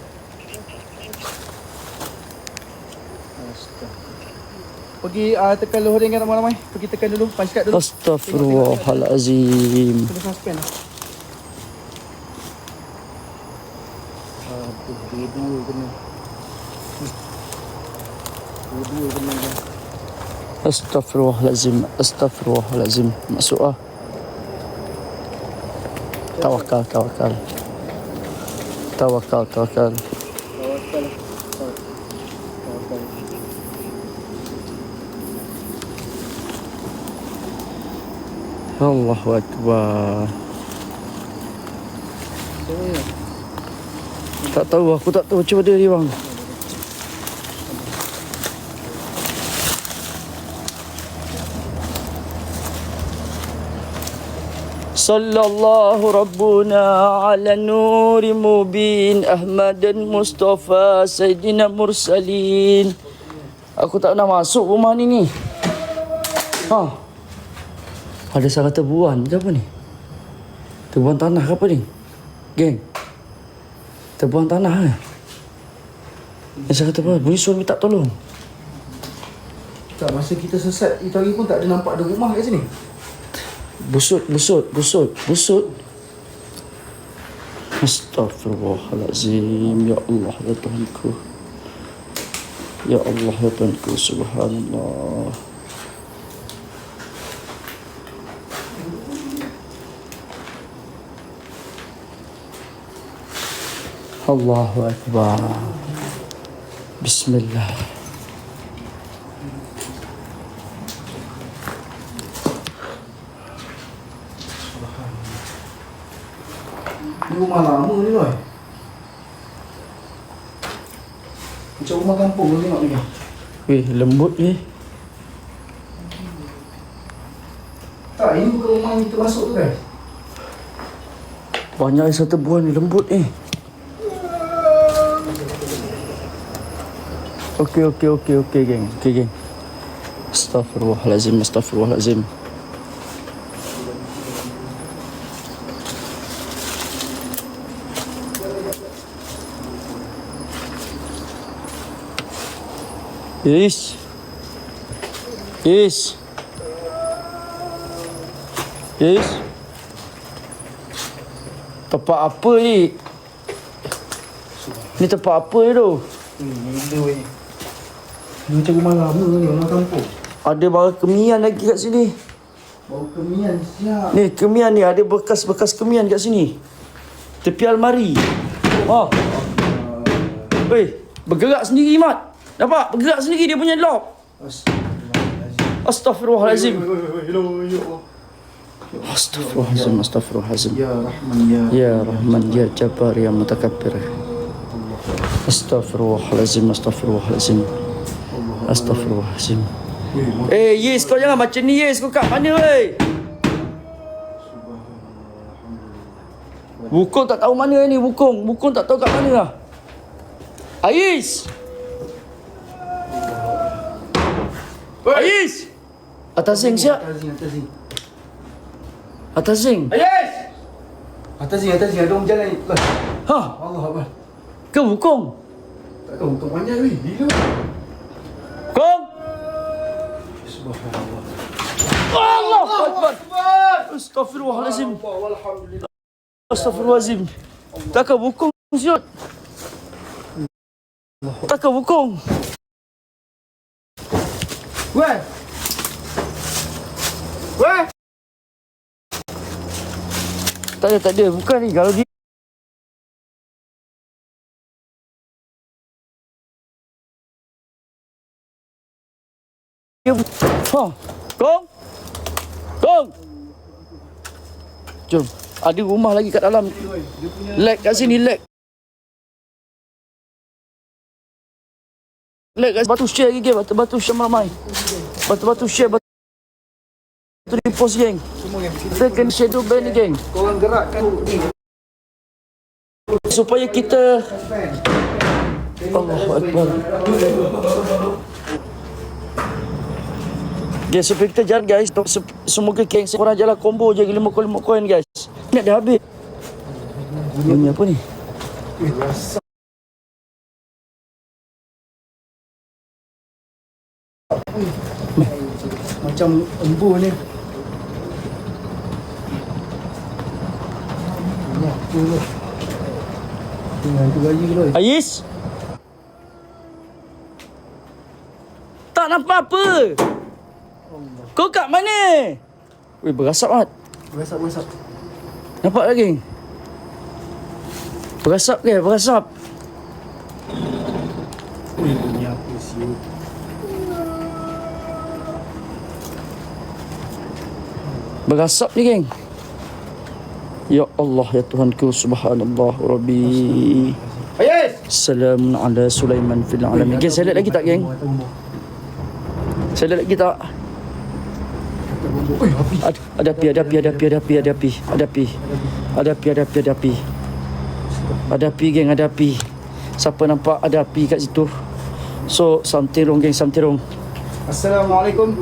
Pergi tekan luar dengan ramai-ramai. Pergi tekan dulu, punch card dulu. Astaghfirullahalazim. Kena suspend lah. Dua-dua kena. Dua-dua kena kan. Astaghfirullahalazim. Astaghfirullahalazim. Masuk ah. Tawakal, tawakal. Tawakal, tawakal. Tawakal. Tawakal. Allahu Akbar. Tak tahu, aku tak tahu macam mana dia bang. Sallallahu Rabbuna ala nuri mubin Ahmadan Mustafa Sayyidina Mursalin. Aku tak nak masuk rumah ni. Ha. Ada salah terbuan ke apa ni? Terbuan tanah ke apa ni? Geng. Terbuan tanah ke? Yang saya kata apa? Bunyi suara minta tolong. Tak, masa kita sesat itu hari pun tak ada nampak ada rumah kat sini. Busut, busut, busut, busut. Astaghfirullahalazim. Ya Allah, ya Tuhanku. Ya Allah, ya Tuhanku. Subhanallah. Allahu Akbar. Bismillah. Ni rumah lama ni boy. Macam rumah kampung ni tengok ni. Weh, lembut ni. Tak, ini bukan rumah yang kita masuk tu guys. Banyak satu buah ni lembut ni. Okey, geng. Okey, geng. Astaghfirullahalazim, astaghfirullahalazim. Yes. Yes. Yes. Tempat apa ni? Ni tempat apa ni tu? Gila weh. Ni macam rumah lama ni, rumah kampung. Ada barang kemian lagi kat sini. Bau kemian siap. Ni kemian ni, ada bekas-bekas kemian kat sini. Tepi almari. Ha. Weh, bergerak sendiri Mat. Nampak? Bergerak sendiri dia punya lock. Astaghfirullahalazim. Astaghfirullahalazim, astaghfirullahalazim. Ya Rahman ya. Ya Rahman, ya Jabbar, ya Mutakabbir. Astaghfirullahalazim, astaghfirullahalazim. Astaghfirullahalazim. Yes, kau jangan macam ni, Yes. Kau kat mana, weh? Wukong tak tahu mana ni, Wukong. Wukong tak tahu kat mana lah. Ais! Ais! Atas zinc siap. Atas zinc. Atas zinc. Ayes! Atas zinc, ada orang jalan ni. Ha? Allah Akbar. Ke Wukong? Tak tahu untuk panjang weh. Gila. Wukong! Subhanallah. Allah Akbar. Astaghfirullahalazim. Alhamdulillah. Astaghfirullahalazim. Takkan Wukong siot. Takkan Wukong. Weh. Weh. Tak ada. Bukan ni. Kalau dia ha. Kong. Jom. Ada rumah lagi kat dalam. Lag kat sini, lag. Lag kat batu share lagi, geng. Batu share ramai. Batu share, batu repost, geng. Kita kena shadow ban ni, geng. Korang gerakkan ni. Supaya kita Allahu Akbar. Guys, supaya kita jalan guys. Semoga geng korang jalan combo je 5 koin guys. Ni dah habis. Bunyi apa ni? Macam embun ni. Ni apa tu? Tengah tu bayi ke, Loy? Ais? Tak nampak apa? Kau kat mana? Weh, berasap mat. Berasap. Nampak tak, geng? Berasap ke? Berasap. Ni apa siut? Berasap ni, geng. Ya Allah, ya Tuhanku, subhanallah, Rabbi. Ayes! Salamun ala Sulaiman fil alamin. Geng, saya lihat lagi tak, geng? Saya lihat lagi tak? Oi, api. Ada api. Ada api, geng, ada api. Siapa nampak ada api kat situ? So, something wrong, geng, something wrong. Assalamualaikum.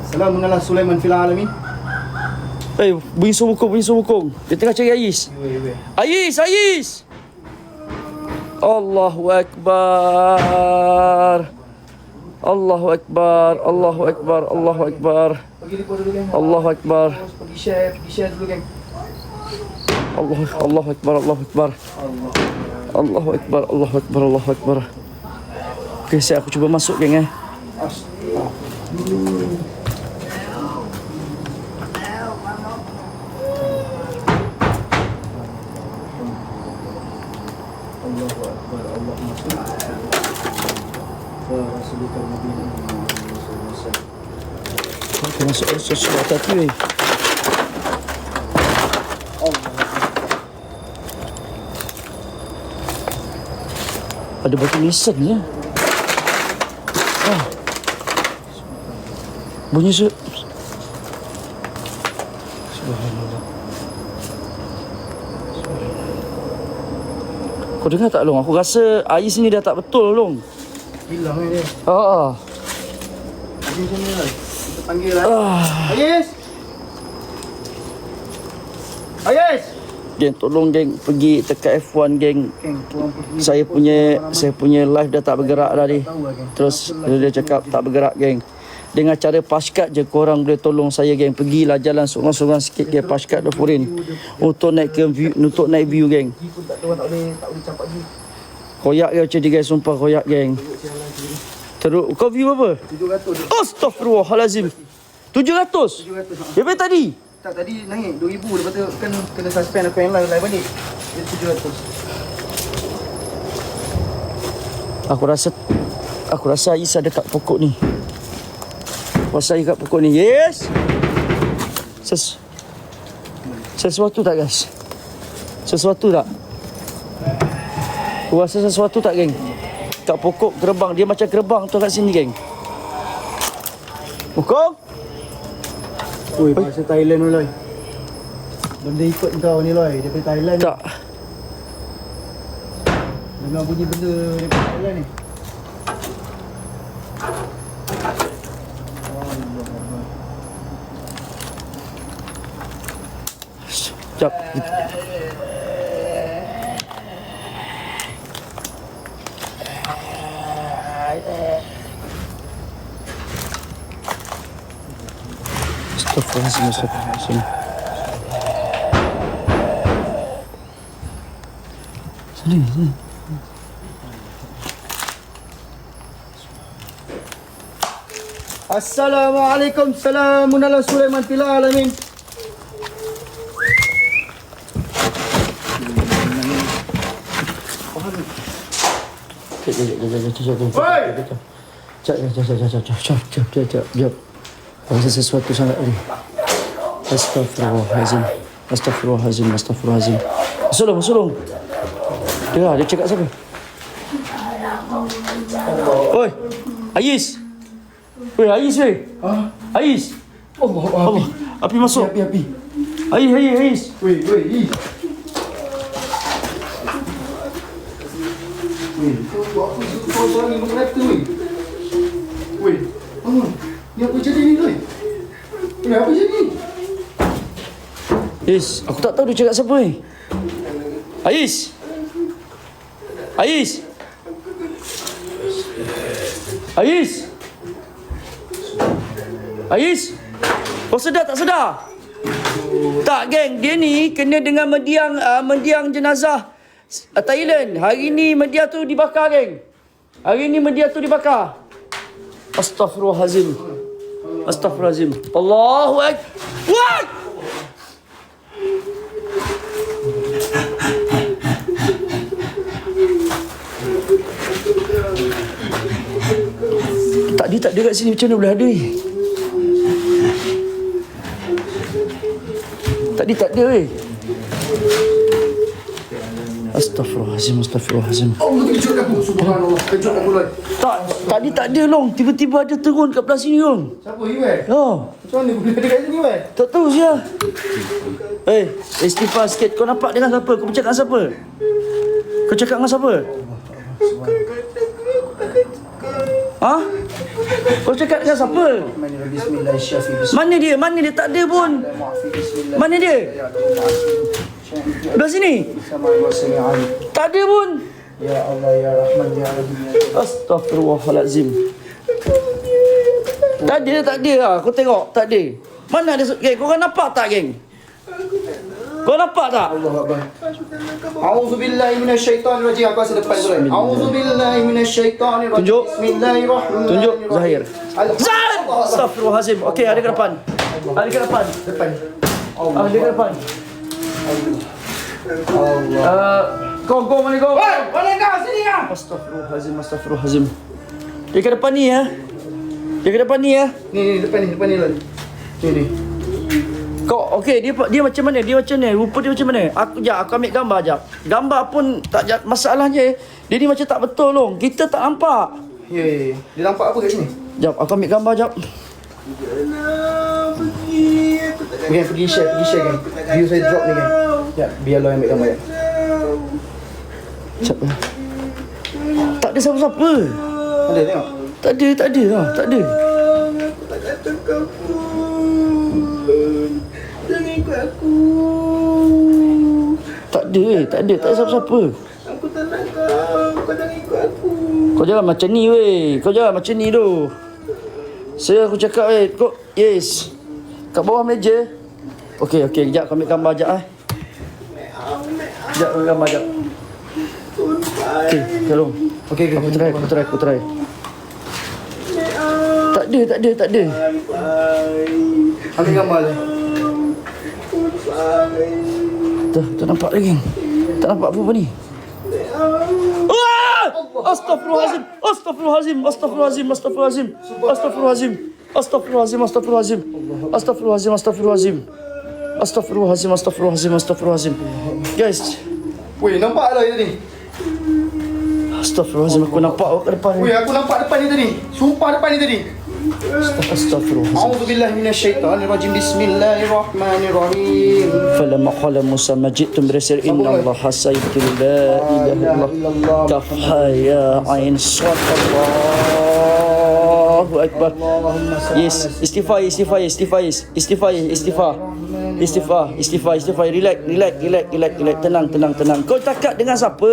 Assalamun ala Sulaiman fil alamin. Bunyi sumbukung. Dia tengah cari Ais. Ais! Allahu Akbar. Pergi depan dulu, geng. Allahu Akbar. Pergi share dulu, geng. Allahu Akbar. Okey, aku cuba masuk, geng. Aku masuk sesuatu hati, weh. Ada batu nisan je. Bunyi Subhanallah. Kau dengar tak, Long? Aku rasa Ais ni dah tak betul, Long. Hilang ni dia. Jadi macam ni lah. Kita panggil lah. Ayes! Geng, tolong, geng, pergi dekat F1, geng. Geng, korang pergi. Saya punya live dah tak bergerak dah ni. Terus dia cakap tak bergerak, geng. Dengan cara paskat je korang boleh tolong saya, geng. Pergilah jalan sorang-sorang sikit, geng. Paskat Dofurin untuk naik view, geng. Pergi pun tak boleh campak lagi. Koyak ke macam ni, guys. Sumpah koyak, geng. Teruk. Kau view apa? 700. Astaghfirullahalazim. 700? 700. Dia tadi? Tak, tadi naik 2000. Lepas tu kan kena suspend aku yang live balik. Dia 700. Aku rasa Ais ada kat pokok ni. Yes. Sesuatu tak, guys? Sesuatu tak? Aku rasa sesuatu tak, geng? Kat pokok gerbang. Dia macam gerbang tu kat sini, geng. Pokok? Oi, bahasa Thailand ni, Loy. Benda ikut kau ni, Loy. Daripada Thailand ni. Tak. Dengar bunyi benda daripada Thailand ni. Sekejap. Astagfirullahaladzim. Sini. Assalamualaikum. Salamun ala Sulaiman fil alamin. Jap. Rasa sesuatu sangat tadi. Astagfirullahalazim. Masuk. Dia cakap siapa? Oi, Ais. Ais. Allah. Api masuk. Api. Ais. Weh. Kau buat apa? Kau suara mengerata, weh. Bangun. Ni apa jadi ni, Loy? Apa jadi? Ais, aku tak tahu dia cakap siapa ni. Ais. Ais, kau sedar tak sedar? Tak geng, dia ni kena dengan mendiang jenazah Thailand. Hari ni media tu dibakar geng. Hari ni media tu dibakar. Astaghfirullahalazim. Astaghfirullahalazim. Allahu Akbar. Tak ada kat sini, macam mana boleh ada ni? Tadi tak ada weh. Astaghfirullahalazim, astaghfirullahalazim. Allah kejut aku, subhanallah. Kejut aku lah. Tak, tadi tak ada long. Tiba-tiba ada turun kat belah sini long. Siapa you eh? Oh, Macam mana boleh ada kat sini weh? tak tahu sia. Istighfar sikit. Kau nampak dengan siapa? Kau bercakap dengan siapa? Kau cakap dengan siapa? Ha? Kau cakap dengan siapa? Bismillahirrahmanirrahim. Mana dia? Mana dia? Tak ada pun. Mana dia? Belah sini. Tak ada pun. Ya Allah, ya Rahman, ya Rahim. Astaghfirullahalazim. Tak ada, tak ada lah. Kau tengok, tak ada. Mana ada geng? Korang nampak tak geng? Kau nampak tak? Allah Akbar. A'udzubillahi minasyaitonirrajim. Aku rasa depan dulu. A'udzubillahi minasyaitonirrajim. Tunjuk. Bismillahirrahmanirrahim. Tunjuk Zahir. Zahir! Astaghfirullahalazim. Okey, ada ke depan. Ada ke depan. Depan. Ada ke depan. Kau mana kau? Mana kau? Sini kau. Astaghfirullahalazim, astaghfirullahalazim. Dia ke depan ni ya. Dia ke depan ni ya. Ni depan ni lah. Ni. Kau okey, dia macam mana? Dia macam ni. Rupa dia macam mana? Aku ambil gambar jap. Gambar pun tak masalahnya. Dia ni macam tak betul long. Kita tak nampak. Ya. Dia nampak apa kat sini? Jap, aku ambil gambar jap. Pergi share kan. View saya drop ni kan. Ya, biar lo ambil gambar ya. Jap. Tak ada siapa-siapa. Ada tengok. Tak ada lah. Tak ada. Tak ada siapa-siapa. Aku tak nak kau jangan ikut aku. Kau jangan macam ni weh. Kau jangan macam ni tu. Aku cakap weh. Kau yes. Kat bawah meja. Okey, kejap kau ambil gambar jap eh. Kejap ambil gambar jap. Okey, tolong. Okey. Aku try. Tak ada. Ambil gambar lah. Tak nampak lagi. Tak nampak apa-apa ni. Ah! Astaghfirullahalazim. Guys, Weh, nampak lah tadi. astaghfirullahalazim, aku nampak awak ke depan ni. Weh, aku nampak depan ni tadi. Sumpah depan ni tadi. Astaghfirullahalazim. A'udzubillahi minasyaitonirrajim. Bismillahirrahmanirrahim. فلما قال موسى ما جئتم برسل إن الله سيبت لا إله إلا الله كفها يا عين صاد الله أكبر. Yes, istighfar. Relax. Tenang. Kau cakap dengan siapa?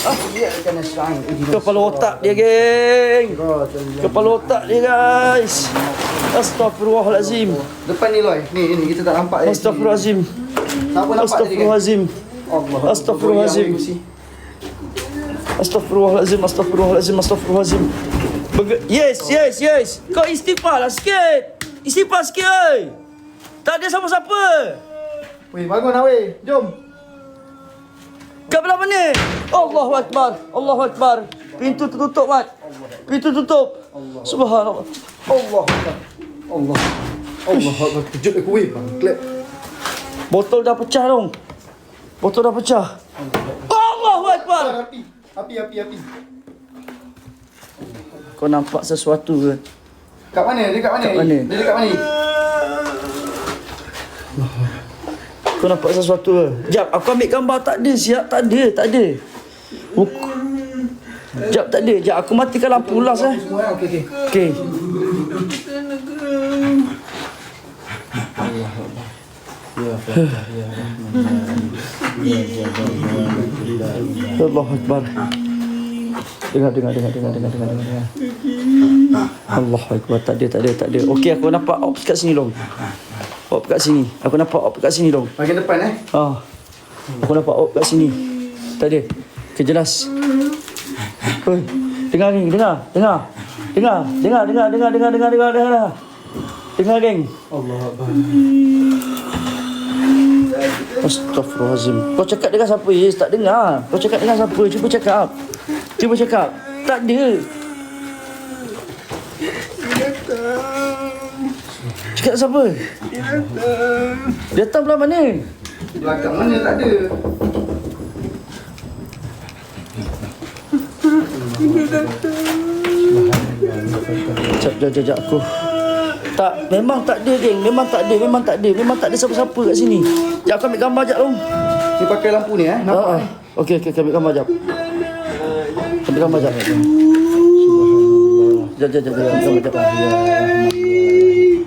Ah, kepala otak dia geng. Guys. Astaghfirullahalazim. Depan ni Loy. Ni kita tak nampak. Astaghfirullahalazim. Siapa nampak tadi kan? Astaghfirullahalazim. Yes. Kau istighfar lah sikit. Oi. Tak ada siapa-siapa. Weh, bangun lah weh. Jom. Kat belah mana? Allahu Akbar. Pintu tertutup, Mat. Subhanallah. Allah Akbar. Kejut aku weh. Clap. Botol dah pecah dong. Allahu Akbar. Api. Kau nampak sesuatu ke? Kat mana? Dia kat mana? Dia dekat mana? Kau nampak sesuatu ke? Jap, aku ambil gambar. Tak ada siap. Tak ada. Jap, tak ada. Jap, aku matikan lampu las eh. Semua okey. Okey. Allahu Akbar. Dengar. Allah Akbar. Tak ada. Okey, aku nampak ops kat sini long. Op kat sini. Aku nampak op kat sini long. Bahagian depan Aku nampak op kat sini. Tak ada. Okay, jelas. Oi, dengar ni, dengar. Dengar, geng. Allah Akbar. Astaghfirullahalazim. Kau cakap dengan siapa, Yes? Tak dengar. Kau cakap dengan siapa? Cuba cakap. Tak ada. Cakap siapa? Datang belah mana? Belakang mana tak ada. Sekejap aku. Tak, memang tak ada, geng. Memang tak ada siapa-siapa kat sini. Sekejap aku ambil gambar sekejap long. Ni pakai lampu ni nampak. Okey, ambil gambar sekejap. Ambil gambar sekejap. Sekejap.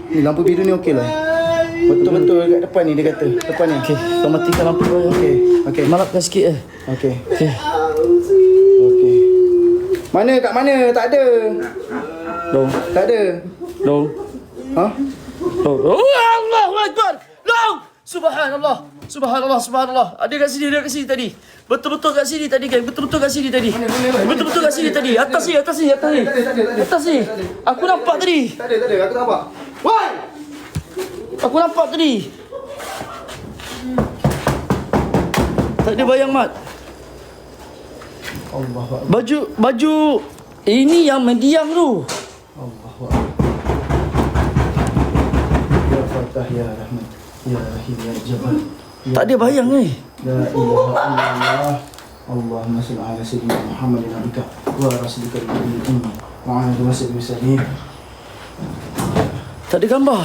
Ni lampu biru ni okey lah. Betul-betul kat depan ni dia kata. Depan ni. Okey, kau matikan lampu kau. Okey. Malapkan sikit. Okey. Okey. Mana kat mana? Tak ada. Long. Tak ada. Long. Ha? Long. Oh, Allahu Akbar. Long. Subhanallah. Ada kat sini tadi. Betul-betul kat sini tadi, geng. Betul-betul kat sini tadi. Atas ni. Aku nampak tadi. Tak ada. Aku tak nampak. Woi! Aku nampak tadi. Tak ada bayang mat. Allah Akbar. Baju ini yang mendiang tu. Allah Akbar. Ya Fatah, Ya Rahman, Ya Rahim, Ya Jabbar. Tak ada bayang ni. La ilaha illallah. Allahumma salli ala sayyidina Muhammadin abika wa rasulika al-ummi wa ala alihi wa sahbihi. Tak ada gambar.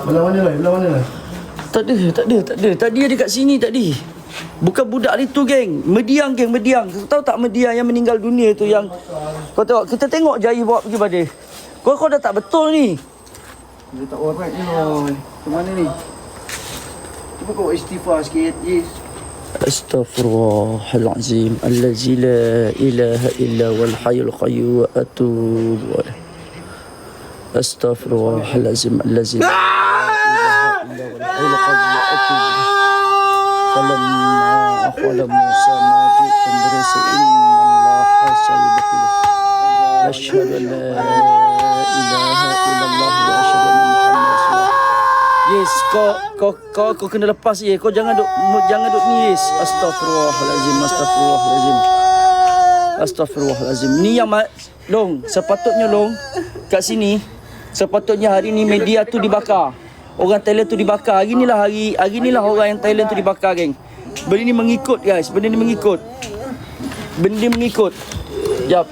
Belah mana lah? Tak ada. Tadi ada kat sini tadi. Bukan budak itu, geng. Mediang. Kau tahu tak mediang yang meninggal dunia tu yang... Kau tengok, kita tengok Jai bawa pergi pada. Kau dah tak betul ni. Dia tak alright ni loh. Ke mana ni? Cuba kau istighfar sikit, Yes. Astaghfirullahalazim. Allazi la ilaha illa wal hayyul qayyum wa atubu ilaih. Astaghfirullahalazim. Allazi la ilaha illa wal hayyul qayyum wa atubu ilaih. Falamma aqala Musa ma ji'tum birasa innallaha sayyibatil. Asyhadu an la ilaha illallah wa asyhadu anna Muhammadar rasulullah. Yes, kau kena lepas ye. Kau jangan duk ni, Yes. Astaghfirullahalazim. Ni yang long, sepatutnya long kat sini. Sepatutnya hari ni media tu dibakar. Orang Thailand tu dibakar. Hari ni lah orang yang Thailand tu dibakar, geng. Benda ni mengikut, guys. Benda ni mengikut. Jap.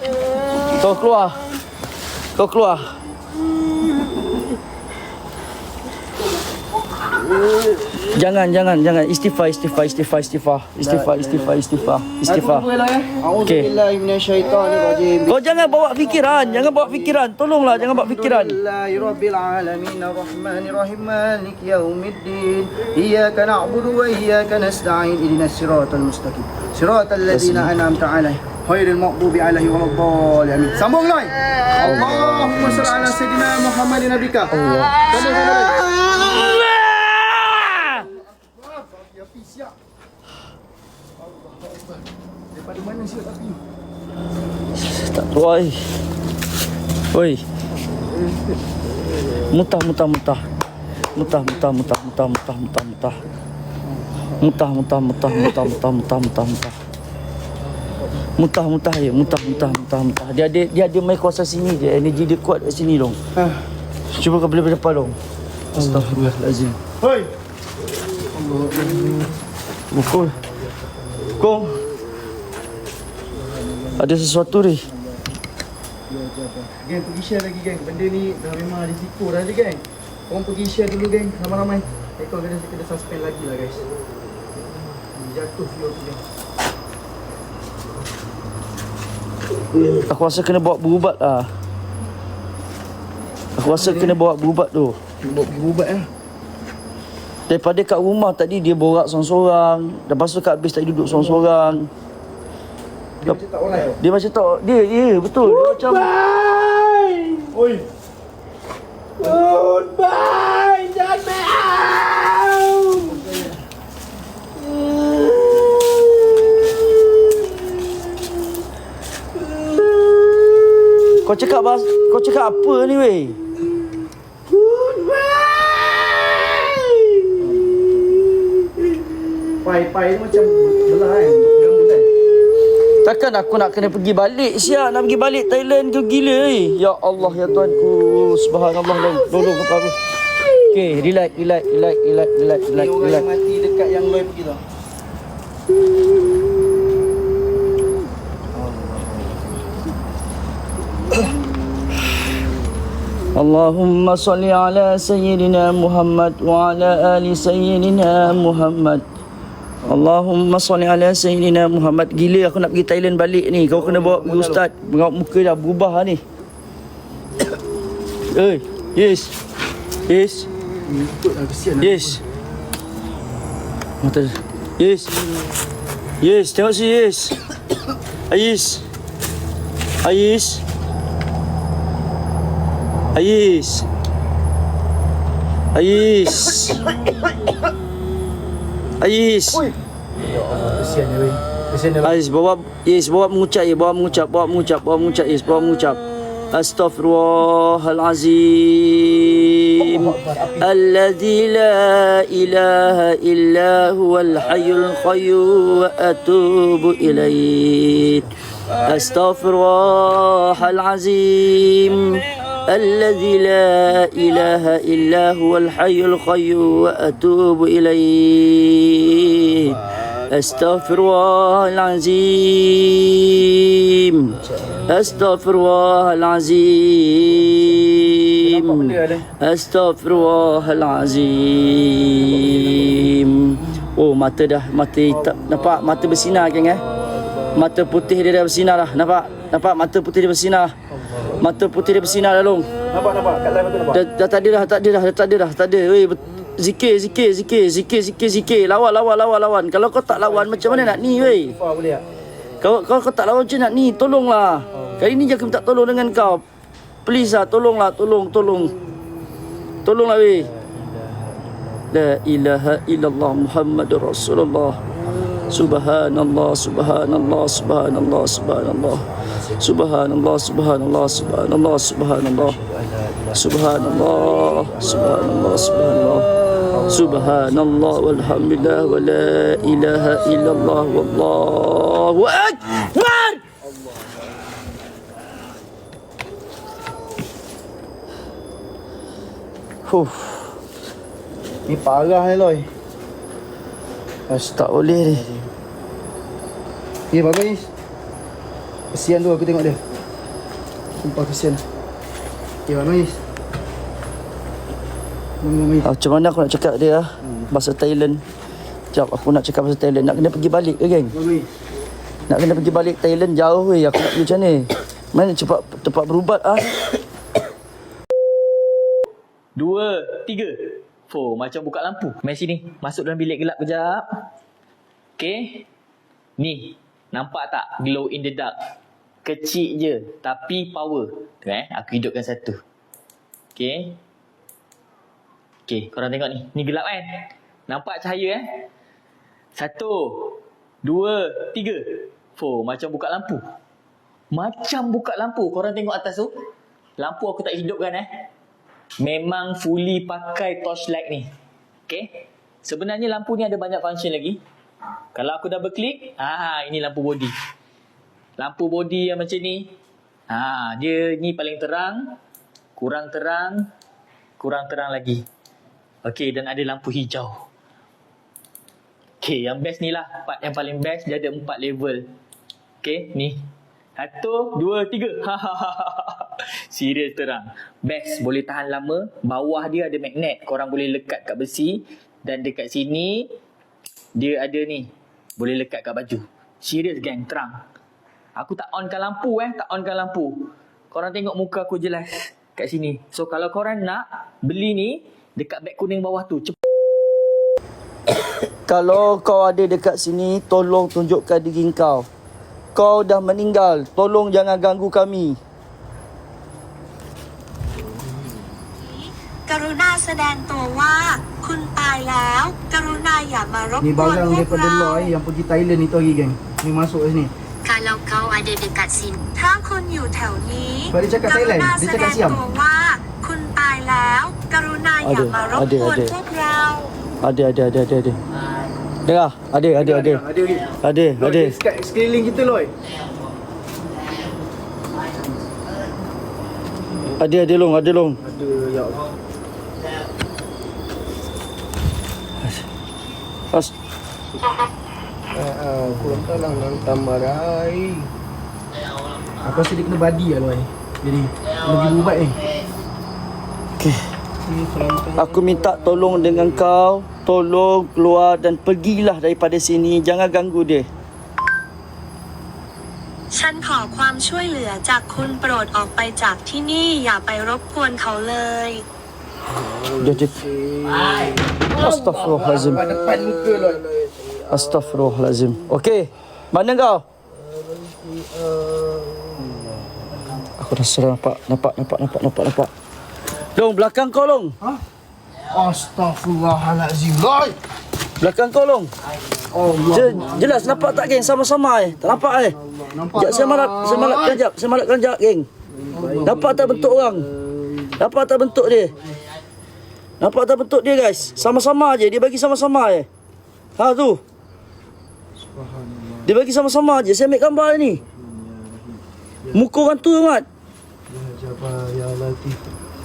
Kau keluar. Jangan. Istighfar. A'udzubillahi minasyaitonirrajim. Kau jangan bawa fikiran. Tolonglah, jangan bawa fikiran. Alhamdulillahirabbil alamin arrahmanirrahim maliki yaumiddin. Iyyaka na'budu wa iyyaka nasta'in. Ihdinas siratal mustaqim. Siratal ladzina an'amta 'alaihim ghairil maghdubi alaihim waladdallin. Sambung lagi. Allahumma shalli ala sayyidina Muhammadin nabika. Daripada mana siap api? Tak keluar. Oi. Muntah. Dia ada main kuasa sini je. Energi dia kuat kat sini dong. Cuba kau boleh depan dong. Astaghfirullahalazim. Hoi. Mukul. Kong. Ada sesuatu ni. Geng, pergi share lagi, geng. Benda ni dah memang risiko dah je, geng. Korang pergi share dulu, geng. Ramai-ramai. Kau kena suspend lagi lah, guys. Jatuh view tu, geng. Aku rasa kena bawa berubat lah. Tu. Bawa pergi ubat lah. Daripada kat rumah tadi dia borak seorang-seorang. Lepas tu kat habis tadi duduk seorang-seorang. Dia macam tak orang. Dia macam tak, dia betul. Dia macam Oi. Goodbye! Jangan maaf! Kau cakap apa ni weh? Pai tu macam belah kan. Gambut kan. Takkan aku nak kena pergi balik siap, nak pergi balik Thailand ke gila Ya Allah ya Tuhanku. Subhanallah, tolong aku. Okey, relax. Ni orang yang mati dekat yang Loy pergi tu. Allahumma salli ala sayyidina Muhammad wa ala ali sayyidina Muhammad. Allahumma salli ala sayyidina Muhammad. Gila aku nak pergi Thailand balik ni. Kau kena bawa pergi ustaz. Tengok muka dah berubah ni. Yes. Ikut lah, kesian lah. Yes. Mata. Yes, tengok si Yes. Ais. Kesian dia weh. Kesian dia. Ais bawa mengucap ya, bawa mengucap Yes, bawa mengucap. Astaghfirullahalazim. Alladzi la ilaha illa huwal hayyul qayyum wa atubu ilaih. Astaghfirullahalazim. الذي لا إله إلا هو الحي القيوم وأتوب إليه أستغفر الله العظيم أستغفر الله العظيم أستغفر الله العظيم. Oh, mata hitam. Nampak mata bersinar kan Mata putih dia dah bersinar dah. Nampak mata putih dia bersinar. Mata putih dia bersinar dah long. Nampak kat live tu nampak. Dah tak ada. Weh, zikir. Lawan. Kalau kau tak lawan macam mana nak ni weh? Faham boleh tak? Kau tak lawan macam nak ni? Tolonglah. Kali ni je aku minta tolong dengan kau. Please lah, tolonglah. Tolonglah weh. La ilaha illallah Muhammadur Rasulullah. Subhanallah. Subhanallah. Subhanallah. Subhanallah. Subhanallah. Subhanallah. Subhanallah. Subhanallah. Subhanallah. Subhanallah. Subhanallah. Subhanallah walhamdulillah wa la ilaha illallah wallahu akbar. Ni parah ni Loy. Tak boleh ni. Ya Pak Is. Kesian tu aku tengok dia. Sumpah kesian. Ya Pak Is. Macam mana aku nak cakap dia bahasa Thailand? Sekejap aku nak cakap bahasa Thailand. Nak kena pergi balik ke geng? Nak kena pergi balik Thailand jauh weh. Aku nak pergi macam ni. Mana cepat tempat berubat ah? 2, 3, 4. Macam buka lampu. Mari sini. Masuk dalam bilik gelap kejap. Okay. Ni. Nampak tak? Glow in the dark. Kecil je. Tapi power. Tu aku hidupkan satu. Okay. Okay. Korang tengok ni. Ni gelap kan? Nampak cahaya 1, 2, 3, 4. Macam buka lampu. Macam buka lampu. Korang tengok atas tu. Lampu aku tak hidupkan Memang fully pakai torchlight ni. Okay. Sebenarnya lampu ni ada banyak function lagi. Kalau aku double klik, ini lampu body. Lampu body yang macam ni. Dia ni paling terang, kurang terang lagi. Okay, dan ada lampu hijau. Okay, yang best ni lah. Part yang paling best, dia ada 4 level. Okay, ni. 1, 2, 3. Serius terang. Best, boleh tahan lama. Bawah dia ada magnet. Korang boleh lekat kat besi. Dan dekat sini, dia ada ni. Boleh lekat kat baju. Serius gang, terang. Aku tak onkan lampu tak onkan lampu. Korang tengok muka aku jelas kat sini. So kalau korang nak beli ni, dekat beg kuning bawah tu. Cepat. Kalau kau ada dekat sini, tolong tunjukkan diri kau. engkau dah meninggal. Tolong jangan ganggu kami. กรุณาแสดงตัวว่าคุณตายแล้ว กรุณาอย่ามารบ Ni กวน barang พวก daripada เรา Loy yang pergi Thailand itu hari geng. Ni masuk sini. Kalau kau ada dekat sini ถ้าคุณอยู่แถวนี้ Sebab dia cakap กรุ Thailand, ณา dia แสด cakap ง Siam. ตัวว่าคุณตายแล้ว กรุณาอย่ามารบกวนพวกเรา Ada. Dengar? Ada. Ada lagi. Ada. Loy, sekeliling kita Loy. Ada long. Ada ya Allah. Pas. Kurang kalang nantam marai. Aku rasa dia kena badi lah Loy. Jadi lagi ubat ni. Okey. Aku minta tolong dengan kau. Tolong keluar dan pergilah daripada sini. Jangan ganggu dia. ฉันขอความช่วยเหลือจากคุณโปรดออกไปจากที่นี่อย่าไปรบกวนเขาเลย Dia. Astaghfirullahalazim. Depan muka Loy. Astaghfirullahalazim. Okey. Mana kau? Aku rasa nampak. Long, belakang kau long. Astaghfirullahalazim Loy. Belakang kau long. Jelas nampak tak geng sama-sama Tak nampak Nampak. Sekejap saya malap kejap geng. Nampak tak bentuk orang? Nampak tak bentuk dia? Nampak tak bentuk dia guys? Sama-sama je, dia bagi sama-sama Ha tu. Dia bagi sama-sama je. Saya ambil gambar ni. Muka orang tu amat. Ya Latif.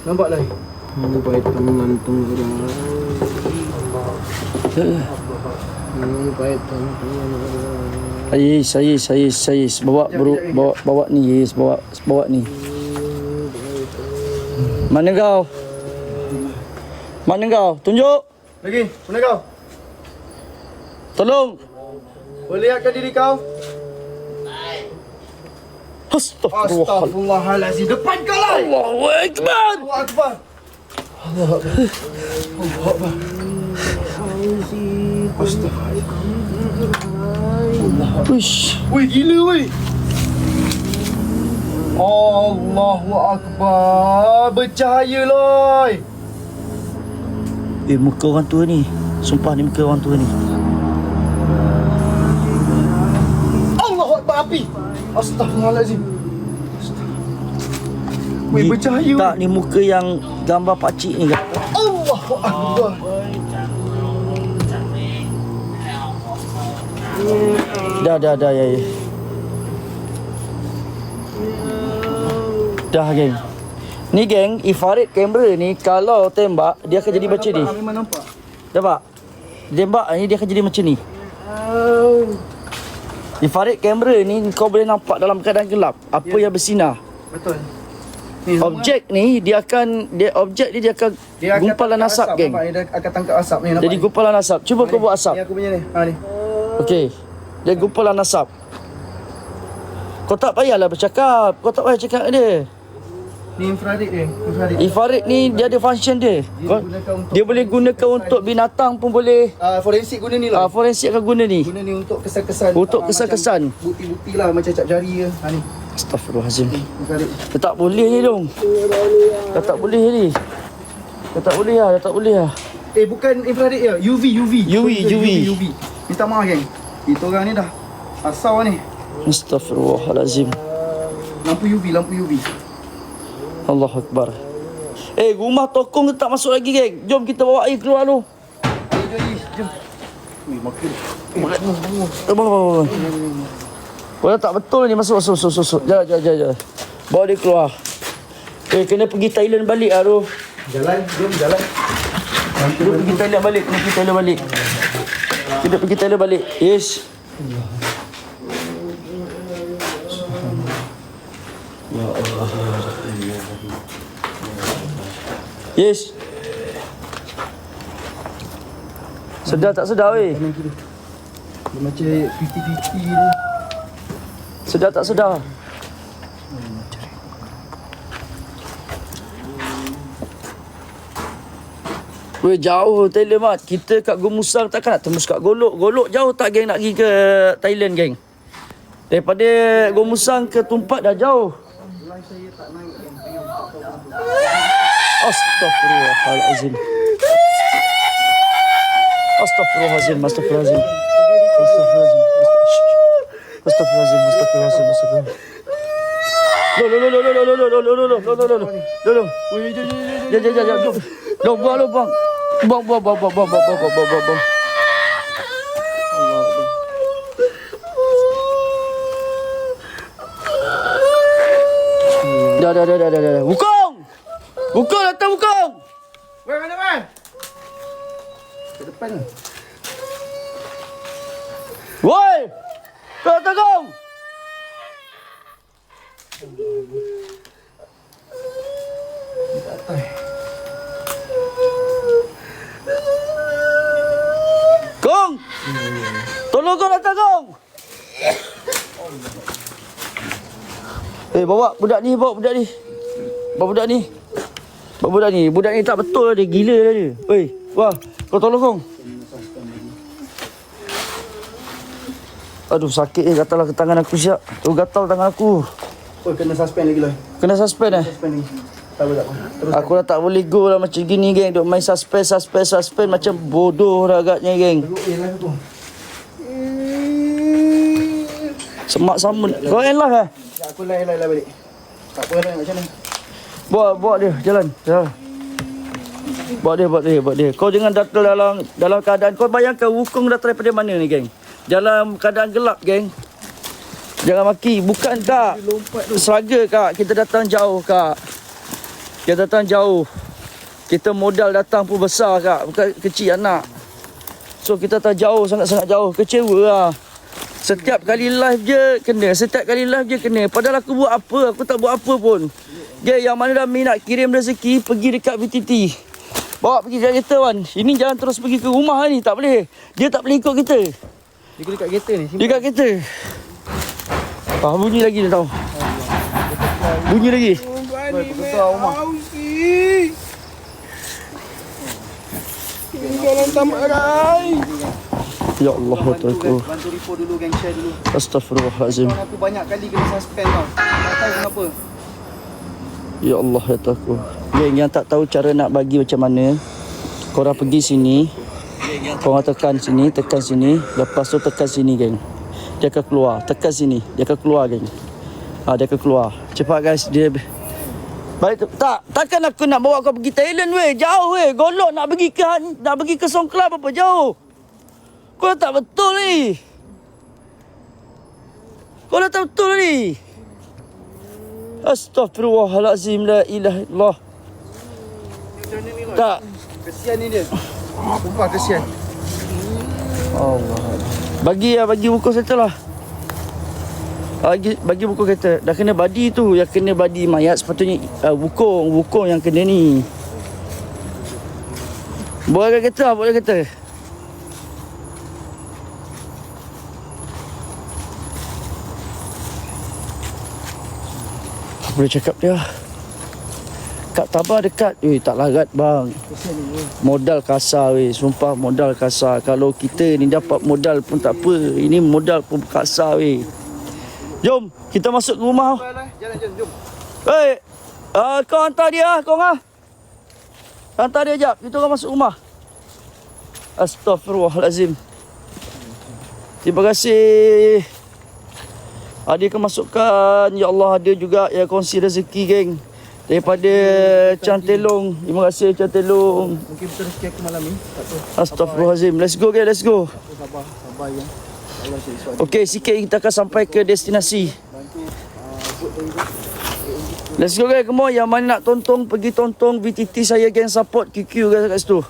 Nampak Loy? Nampak tangan tunggu. Sayis. Bawa ni, Yes. Bawa ni. Mana kau? Tunjuk. Lagi, mana kau? Tolong. Boleh lihatkan diri kau? Astaghfirullahalazim. Depan kau lah. Allahu Akbar. Allahu Akbar. Uish. Wih, gila weh. Allahu Akbar. Bercahaya Loy. Muka orang tua ni. Sumpah ni muka orang tua ni. Allahu Akbar api. Astaghfirullahalazim. Weh, bercahaya weh. Tak, ni muka yang gambar pakcik ni kan. Allahu Akbar. Dah ya. Dah geng. Ni geng, infrared kamera ni kalau tembak dia akan jadi macam ni. Memang nampak. Nampak? Tembak ni dia akan jadi macam ni. Infrared kamera ni kau boleh nampak dalam keadaan gelap apa yang bersinar. Betul. Objek ni dia akan gumpalan asap geng. Nampak, dia akan tangkap asap ni. Nampak Jadi ni? gumpalan asap. Cuba kau buat asap. Ni aku punya ni. Ni. Okey. Dia gumpalan asap. Kau tak payahlah bercakap. Kau tak payah cakap dengan dia. Ni infrared dia. Infrared ni dia ada function dia. Dia boleh gunakan untuk binatang pun boleh. Forensik guna ni lah. Forensik akan guna ni. Guna ni untuk kesan-kesan. Untuk kesan-kesan. Macam bukti-bukti lah. Macam cap jari ke. Ni. Astagfirullahalazim. Infrared. Dia tak boleh ni dong. Dah tak boleh ni. Dah tak boleh lah. Bukan infrared ya. UV. Minta maaf geng. Itu orang ni dah asal ni. Astagfirullahalazim. Lampu UV. Allahu Akbar. Rumah tokong tak masuk lagi geng. Jom kita bawa air keluar tu. Jom. Wih, makin. Abang. Kau tak betul ni masuk. Jalan. Bawa dia keluar. Kena pergi Thailand balik lah tu. Jalan. Kita pergi Thailand balik. Yes. Ya Allah. Yes. Sedar tak sedar weh? Dia macam 50-50 ni. Sedar tak sedar? Weh, jauh Thailand mat. Kita kat Gumusang takkan nak tembus kat Golok. Golok jauh tak geng nak pergi ke Thailand geng? Daripada Gomusang ke Tumpat dah jauh. Astaghfirullahalazim. Astaghfirullahalazim. Astaghfirullahalazim. Astaghfirullahalazim. Astaghfirullahalazim. Astaghfirullahalazim. Astaghfirullahalazim. Buang. Dah. Wukong! Wukong datang Wukong! Weh, mana man? Ke depan ni. Woi! Kau datang Kong! Kong! Tolong kau datang Kong! Bawa budak ni. Bawa budak ni. Budak ni tak betul dia. Gila dah dia. Wah, kau tolong Kong. Aduh, sakit gatal lah ke tangan aku siap. Tu gatal tangan aku. Oh, kena suspend lagi lah. Kena suspend Suspend lagi. Tak apa. Terus. Aku dah tak boleh go lah macam gini geng. Duk main suspend macam bodoh dah agaknya geng. Lah aku. Semak sama. Kau elah lah. Ya, aku lah balik. Tak apa lah macam mana. Bawa dia jalan. Bawa dia. Kau jangan datang dalam keadaan. Kau bayangkan Wukong datang daripada mana ni geng. Dalam keadaan gelap geng. Jangan maki. Bukan kak. Seraga kak. Kita datang jauh kak. Kita modal datang pun besar kak. Bukan kecil anak. So kita tak jauh. Sangat-sangat jauh. Kecewa lah. Setiap kali live je kena. Padahal aku buat apa? Aku tak buat apa pun. Dia yang mana dah nak kirim rezeki pergi dekat VTT. Bawa pergi kat kereta Wan. Ini jalan terus pergi ke rumah ni. Tak boleh. Dia tak boleh ikut kita. Dia dekat kereta ni. Dia kat kereta. Bunyi lagi dia tahu. Bunyi lagi. Ketua rumah. Tolong tamarai. Ya Allah, Tuhanku. Bantu report dulu, geng, share dulu. Astagfirullahalazim. Kawan aku banyak kali kena suspend tau. Tak tahu kenapa. Ya Allah, ya Tuhanku. Geng, yang tak tahu cara nak bagi macam mana, korang pergi sini. Korang tekan sini. Lepas tu tekan sini, geng. Dia akan keluar. Tekan sini. Dia akan keluar, geng. Dia akan keluar. Cepat, guys. Dia... Baik tu. Takkan aku nak bawa kau pergi Thailand, weh. Jauh, weh. Golok nak pergi ke Songkla berapa jauh. Kau dah tak betul ni. Astaghfirullahalazim. La ilaha illallah. Tak. Kesian ni dia. Sumpah kesian. Allah. Bagi buku kereta lah. Bagi buku kereta. Dah kena badi tu. Yang kena badi mayat sepatutnya Wukong yang kena ni. Bawa kereta. Boleh cakap dia. Kak Tabah dekat. Tak larat bang. Modal kasar weh. Sumpah modal kasar. Kalau kita ni dapat modal pun tak apa. Ini modal pun kasar weh. Jom. Kita masuk ke rumah. Jalan, jom. Kau hantar dia kau ngah. Hantar dia jap. Kita orang masuk rumah. Astaghfirullahalazim. Terima kasih. Ada kemasukan. Ya Allah, ada juga yang kongsi rezeki geng. Daripada Cantelong. Terima kasih Cantelong. Mungkin betul rezeki aku malam ni. Tak apa. Astaghfirullahalazim. Let's go guys, let's go. Sabar ya. Allah sesuatu. Okey, sikit kita akan sampai ke destinasi. Let's go guys, come on. Yang mana nak tonton, pergi tonton VTT saya geng, support QQ guys kat situ.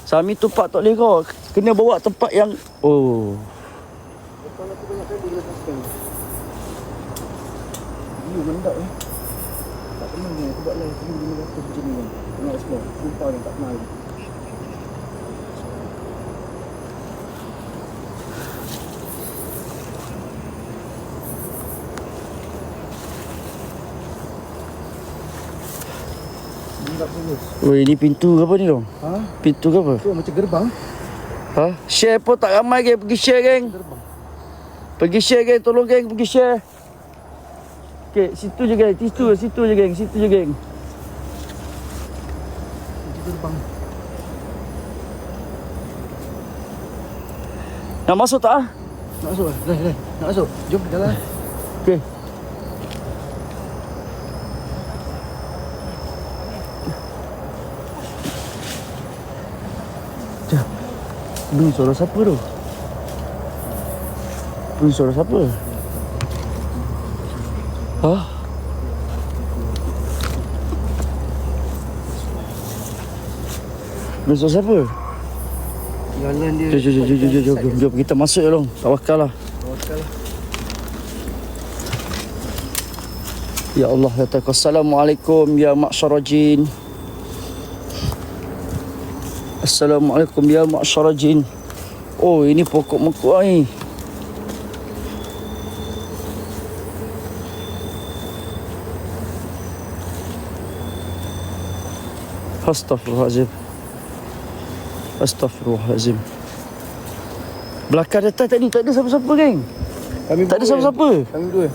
Sami tu pak tak boleh kau. Kena bawa tempat yang Mendak ni. Tak pernah ni aku buat live begini waktu macam ni kan. Tengok semua. Sumpah ni tak pernah lagi. Mendak terus. Weh, ni pintu ke apa ni dong? Pintu ke apa? Tu macam gerbang. Share pun tak ramai geng, pergi share geng. Pergi share geng, tolong geng pergi share. Okey, situ je geng, situ je geng, situ je geng. Nak masuk tak ah? Nak masuk lah. Dah. Nak masuk. Jom jalan. Okey. Bunyi suara siapa tu? Bunyi suara siapa? Hah? Bunyi suara siapa? Jalan dia. Jom, kita masuk je long. Tawakal lah. Ya Allah, ya Ta'ala. Assalamualaikum ya ma'syarul jin. Assalamualaikum ya ma'syarul jin. Oh, ini pokok mekuk ni. Astaghfirullahalazim. Astaghfirullahalazim. Belakang datang tadi tak ada siapa-siapa geng. Tak ada siapa-siapa. Kami dua.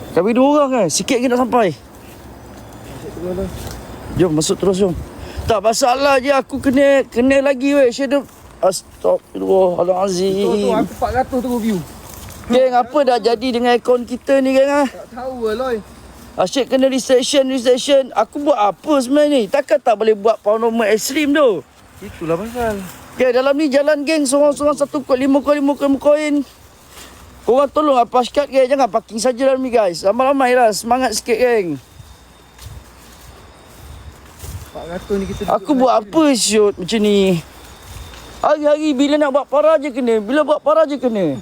Kami 2 orang kan. Sikit lagi nak sampai. Jom masuk terus jom. Tak masalah je aku kena lagi weh shadow. Astagfirullahalazim. Tu aku 400 tu view. Geng, apa dah jadi dengan akaun kita ni geng ah? Tak tahu lah Loy. Asyik kena restriction. Aku buat apa sebenarnya ni? Takkan tak boleh buat paranormal extreme tu. Itulah pasal. Geng, dalam ni jalan geng. Sorang-sorang 1 koin, 5 koin. Korang tolong apa skat geng. Jangan parking saja dalam ni guys. Ramai-ramai lah. Semangat sikit geng. 400 ni kita Aku buat apa shoot macam ni? Hari-hari bila nak buat parah je kena. Bila buat parah je kena.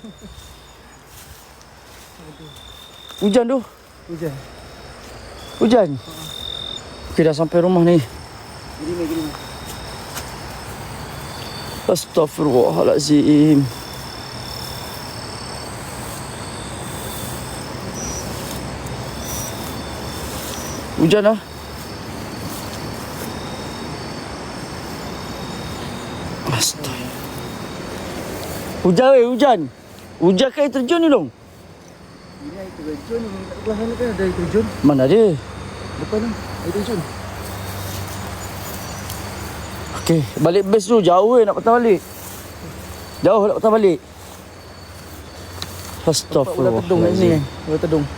Hujan tu. Hujan. Okey, dah sampai rumah ni. Gini. Astaghfirullahalazim. Hujan lah. Astaga. Hujan weh, hujan. Hujan ke air terjun ni dong? Ini air terjun ni. Tak belah sana kan ada air terjun. Mana ada? Depan ni air terjun. Okey, balik base dulu. Jauh nak patah balik. Ular tedung kat sini kan. Ular tedung.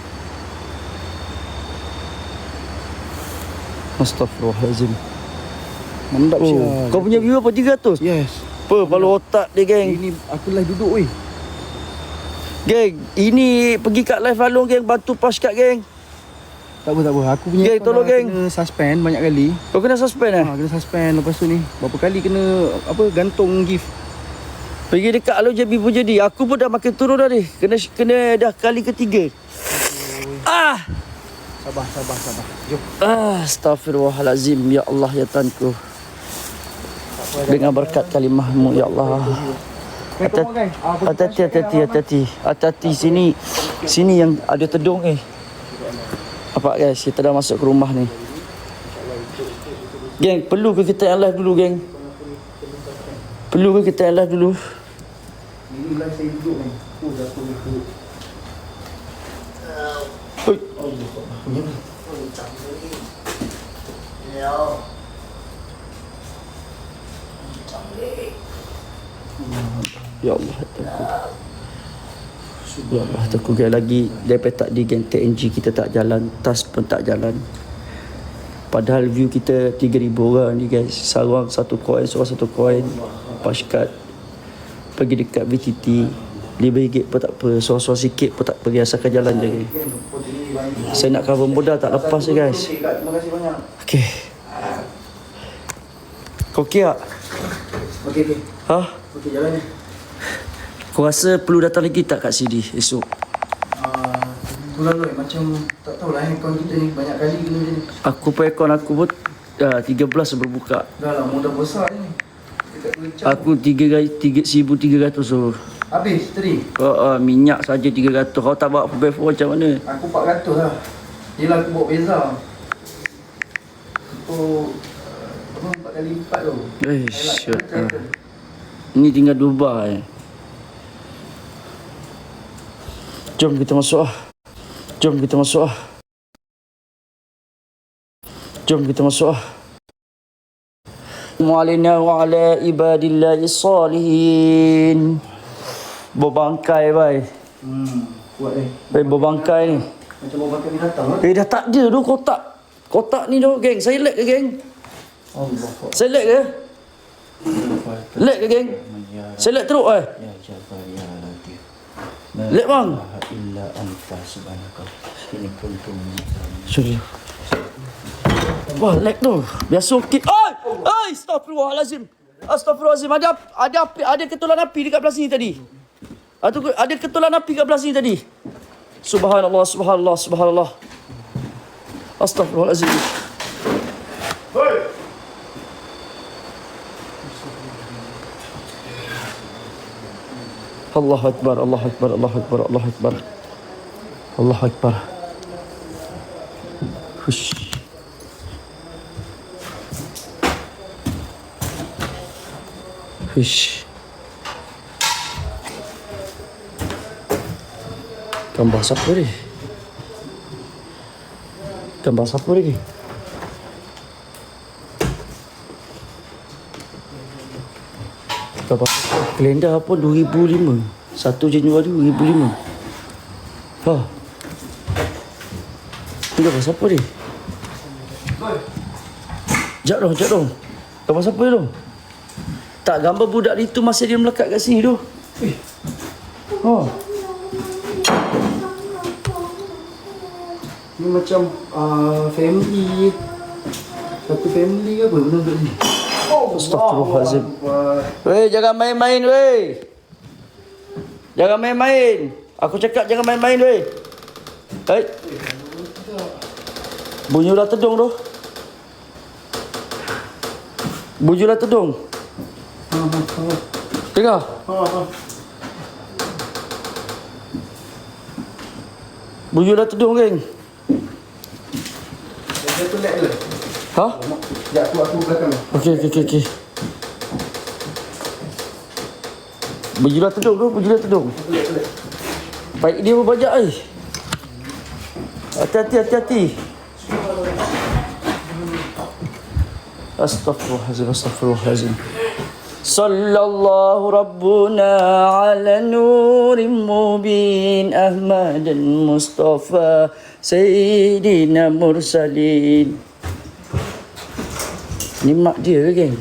Astaghfirullahalazim. Mantap Oh, sial. kau punya view apa 300? Yes. Apa palu otak dia geng. Ini aku live duduk weh. Geng, ini pergi kat live Along geng, bantu paskat geng. Tak apa. Aku punya Geng, account tolong, dah geng. kena suspend banyak kali. Kau kena suspend Kena suspend lepas tu ni. Berapa kali kena gantung gift. Pergi dekat Along JB pun jadi. Aku pun dah makin turun dah ni. Kena dah kali ketiga. Sabar. Jom. Astaghfirullahalazim. Ya Allah ya Tuhanku. Dengan berkat kalimahmu ya Allah. Hati-hati sini yang ada tedung Apa guys, kita dah masuk ke rumah ni. Geng, perlu ke kita yang live dulu geng? Perlu ke kita yang live dulu? Ini live saya duduk ni. Oi. Ya Allah, ya Allah, aku geng lagi daripada tak di geng TNG kita tak jalan, tas pun tak jalan. Padahal view kita 3,000 orang ni guys. Seorang 1 koin, paskat. Pergi dekat VTT RM5 pun tak apa, sorang-sorang sikit pun tak pergi, asalkan jalan je geng. Saya nak cover modal tak lepas je guys. Terima kasih banyak. Okay. Kau okey tak? Okey. Ha? Okey, jalan ni. Kau rasa perlu datang lagi tak kat sini esok? Bulan Loy, macam tak tahulah akaun kita ni banyak kali kena macam ni. Aku pun akaun aku pun 13 berbuka. Dah lah, modal besar ni. Dekat Kuching. Aku 1,300 so. Habis tadi. Minyak saja 300. Kau tak bawa before macam mana? Aku 400 lah. Yelah aku bawa beza. Aku 4 kali lipat tu. Shit. Ni tinggal Dubai. Jom kita masuk ah. Jom kita masuk ah. Jom kita masuk ah. Mu'alina wa ala ibadillahi salihin. Berbangkai, bai. Kuat Bai, berbangkai ni. Macam bawa makan binatang lah. Dah tak ada tu kotak. Kotak ni tu, geng. Saya lag ke, geng? Allah. Saya lag ke? Lag ke, geng? Saya lag teruk, eh? Ya Jabbar ya Latif. Lag, bang. Illa anta subhanaka. Ini kuntum. Sorry. Wah, lag tu. Biasa okey. Oi! Oi, astagfirullahalazim. Astagfirullahalazim. Ada ketulan api dekat belah sini tadi. Ada ketulan api dekat belah sini tadi. Subhanallah, subhanallah, subhanallah. Astagfirullahalazim. Allahu akbar, Allahu akbar, Allahu akbar, Allahu akbar. Allahu akbar. Hush. Hush. Gambar siapa ni? Gambar siapa ni? Gambar kalender apa 2005. 1 Januari 2005. Ha. Ni gambar siapa ni? Jap dong. Gambar siapa ni dong? Tak, gambar budak itu masih dia melekat kat sini tu. Ha. Ni macam family. Satu family ke apa benda ni? Astaghfirullahalazim. Weh, jangan main-main weh. Jangan main-main. Aku cakap jangan main-main weh. Hei. Bunyi ular tedung tu. Bunyi ular tedung. Dengar. Bunyi ular tedung, geng. Dia tu lag ke? Ha? Sekejap aku belakang. Okey. Bunyi ular tedung tu, bunyi ular tedung. Baik dia berbajak ai. Hati-hati. Astaghfirullahalazim. Sallallahu Rabbuna ala nurim mubin Ahmadan Mustafa Sayyidina Mursalin. Ni mak dia ke, geng?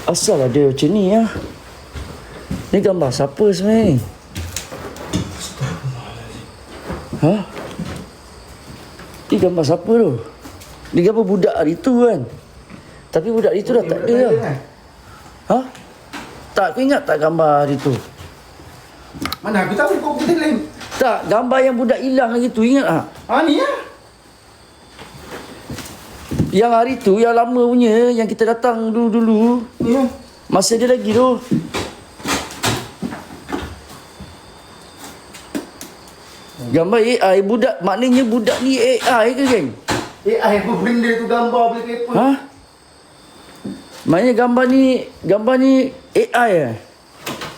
Asal ada macam ni ya? Ni gambar siapa sebenarnya ni? Ha? Ni gambar siapa tu? Ni gambar budak hari tu kan? Tapi budak itu dah tak ada lah. Ha? Tak, kau ingat tak gambar hari tu? Mana aku tahu kau kita lain. Tak, gambar yang budak hilang hari tu, ingat tak? Ni ya. Yang hari tu, yang lama punya, yang kita datang dulu-dulu. Ni ya. Masih ada lagi tu. Gambar AI, budak, maknanya budak ni AI ke, geng? AI apa benda tu gambar boleh paper. Ha? Maknanya gambar ni AI eh?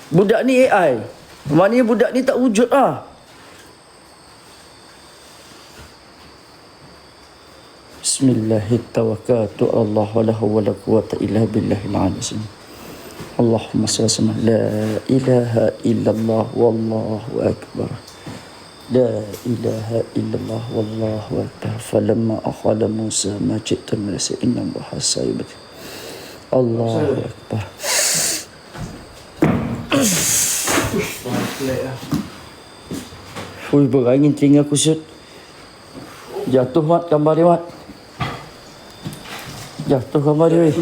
Budak ni AI. Maknanya budak ni tak wujud lah. Bismillahirrahmanirrahim. Allah wa la hawla wa la quwwata illa billahil azim. Allahumma salli ala la ilaha illallah wallahu akbar. La ilaha illallah wallahu akbar. Falamma akhala Musa ma ji'ta min inna bahasa ibad. Allahu akbar. Ui, berangin telinga aku Syed. Jatuh mat gambar dia mat. Jatuh gambar dia weh.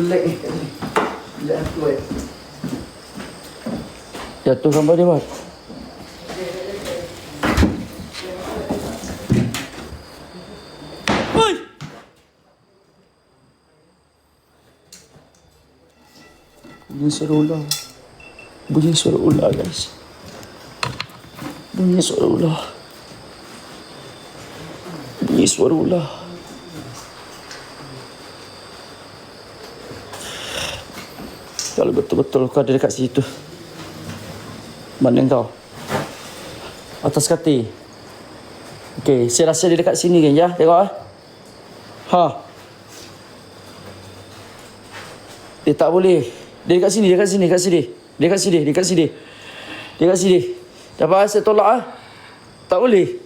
Jatuh gambar dia mat. Oi. Bunyi suara ular. Bunyi suara ular, guys. Bunyi suara ular. Bunyi suara ular. Kalau betul-betul kau ada dekat situ, mana kau? Atas katil. Okey, saya rasa dia dekat sini geng ya. Tengok ah. Ha. Dia tak boleh. Dia dekat sini, dekat sini, dekat sini. Dekat sini, dekat sini. Dekat sini. Dapat saya tolak ah. Tak boleh.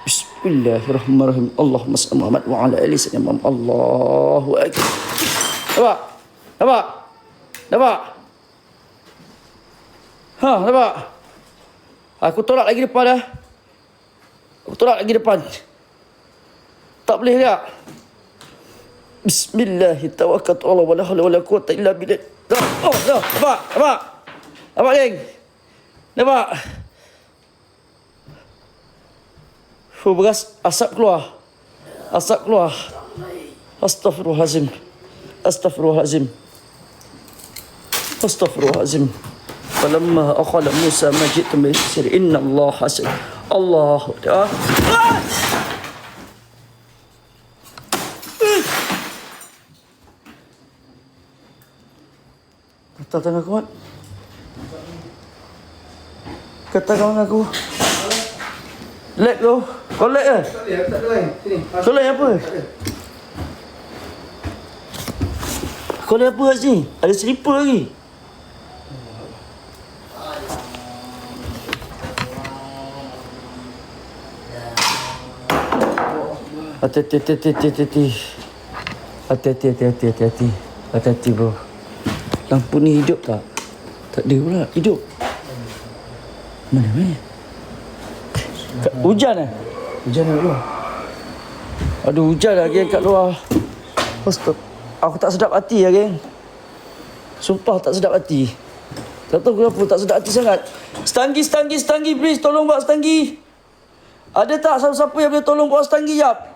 Bismillahirrahmanirrahim. Allahumma salli Muhammad wa ala ali sayyidina Muhammad. Allahu akbar. Nampak? Nampak? Nampak? Ha, nampak? Aku tolak lagi depan dah. Aku tolak lagi depan. Tak boleh tak? Bismillahirrahmanirrahim. Allah wala hawla wala quwwata illa billah. Oh, dah. Nampak? Nampak? Nampak geng? Nampak? Beras asap keluar. Asap keluar. Astaghfirullahalazim. Astaghfirullahalazim. Astaghfirullahalazim. Falamma akhala Musa majid tumsir inna Allah hasib. Allahu Akbar. Kata tangan kuat. Kata tangan aku. Leg tu. Kau leg ke? Tak ada lain. Sini. Kau leg apa? Kau leg apa kat sini? Ada slipper lagi. Hati-hati. Hati-hati. Hati-hati bro. Lampu ni hidup tak? Tak ada pula. Hidup. Mana? Hujan eh? Hujan kat luar. Aduh, hujan lah geng kat luar. Astagfirullah. Aku tak sedap hati lah geng. Sumpah tak sedap hati. Tak tahu kenapa tak sedap hati sangat. Stanggi please. Tolong buat stanggi. Ada tak siapa-siapa yang boleh tolong buat stanggi jap?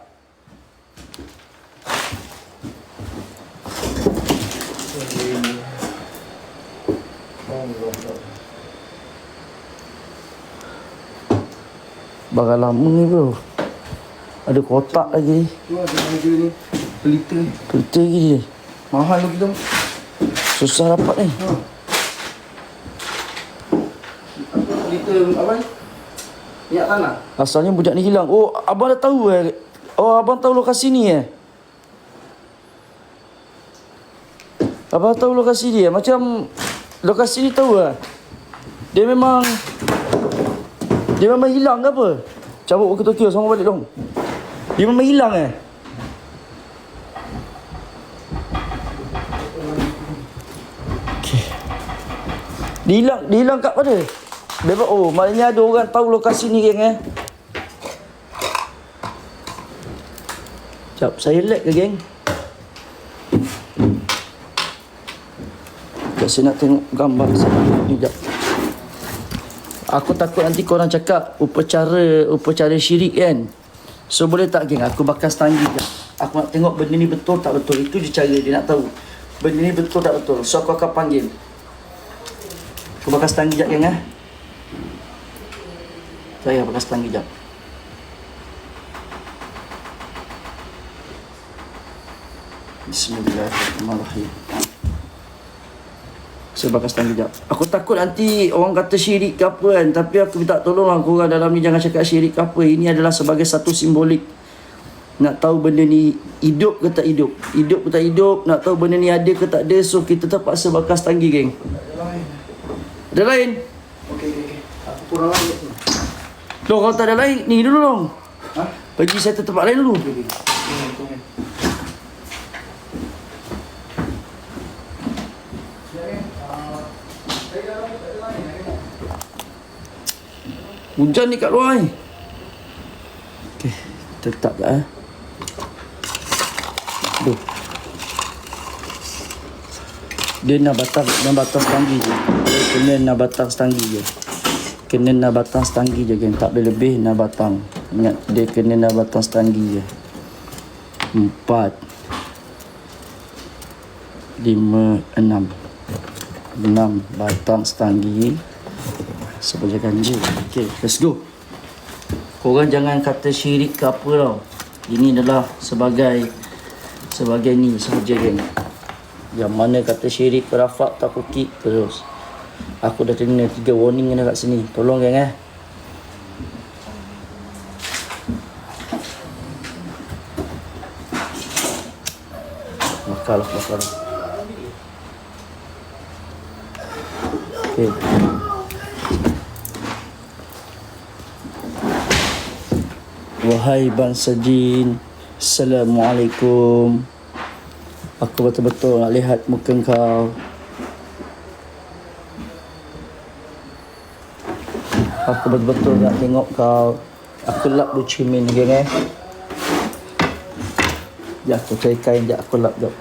Barang lama ni bro. Ada kotak lagi. Tu ada meja ni. Pelita. Pelita lagi dia. Mahal lagi tu. Susah dapat ni. Pelita apa ni? Minyak tanah. Asalnya budak ni hilang. Oh, abang dah tahu eh. Oh, abang tahu lokasi ni eh. Abang tahu lokasi dia. Macam lokasi ni tahu eh. Dia memang hilang ke apa? Cabut walkie-talkie sama balik dong. Dia memang hilang eh. Okay. Dia hilang kat mana? Bebas. Oh, maknanya ada orang tahu lokasi ni geng eh. Sekejap, saya lag ke geng? Sekejap, saya nak tengok gambar saya ni sekejap. Aku takut nanti korang cakap upacara syirik kan. So boleh tak geng aku bakar stanggi je. Aku nak tengok benda ni betul tak betul. Itu je cara dia nak tahu. Benda ni betul tak betul. So aku akan panggil. Aku bakar stanggi je geng eh. Saya bakar stanggi je. Bismillahirrahmanirrahim. Saya bakar stang kejap. Aku takut nanti orang kata syirik ke apa kan. Tapi aku minta tolonglah korang dalam ni jangan cakap syirik ke apa. Ini adalah sebagai satu simbolik. Nak tahu benda ni hidup ke tak hidup. Hidup ke tak hidup. Nak tahu benda ni ada ke tak ada. So kita terpaksa bakar stanggi geng. Ada lain? Okey. Aku kurang lain kat sini. Loh kalau tak ada lain, ni dulu dong. Ha? Bagi saya tempat lain dulu. Hujan ni kat luar ni. Okey, tetap dah eh. Aduh. Dia nak batang stanggi je. Dia kena nak batang stanggi je. Kena nak batang stanggi je geng. Tak boleh lebih nak batang. Ingat dia kena nak batang stanggi je. 4 5 6 batang stanggi. Sebagai ganja. Okay, let's go. Korang jangan kata syirik ke apa tau. Ini adalah sebagai ni sahaja geng. Yang mana kata syirik, kerafak, tak kukik terus. Aku dah kena 3 warning kat sini. Tolong geng eh. Bakar. Okey. Wahai bangsa jin, Assalamualaikum. Aku betul-betul nak lihat muka kau. Aku betul-betul nak tengok kau. Aku lap Ho Chi Minh geng. Ya, aku cari kain je, aku lap jap.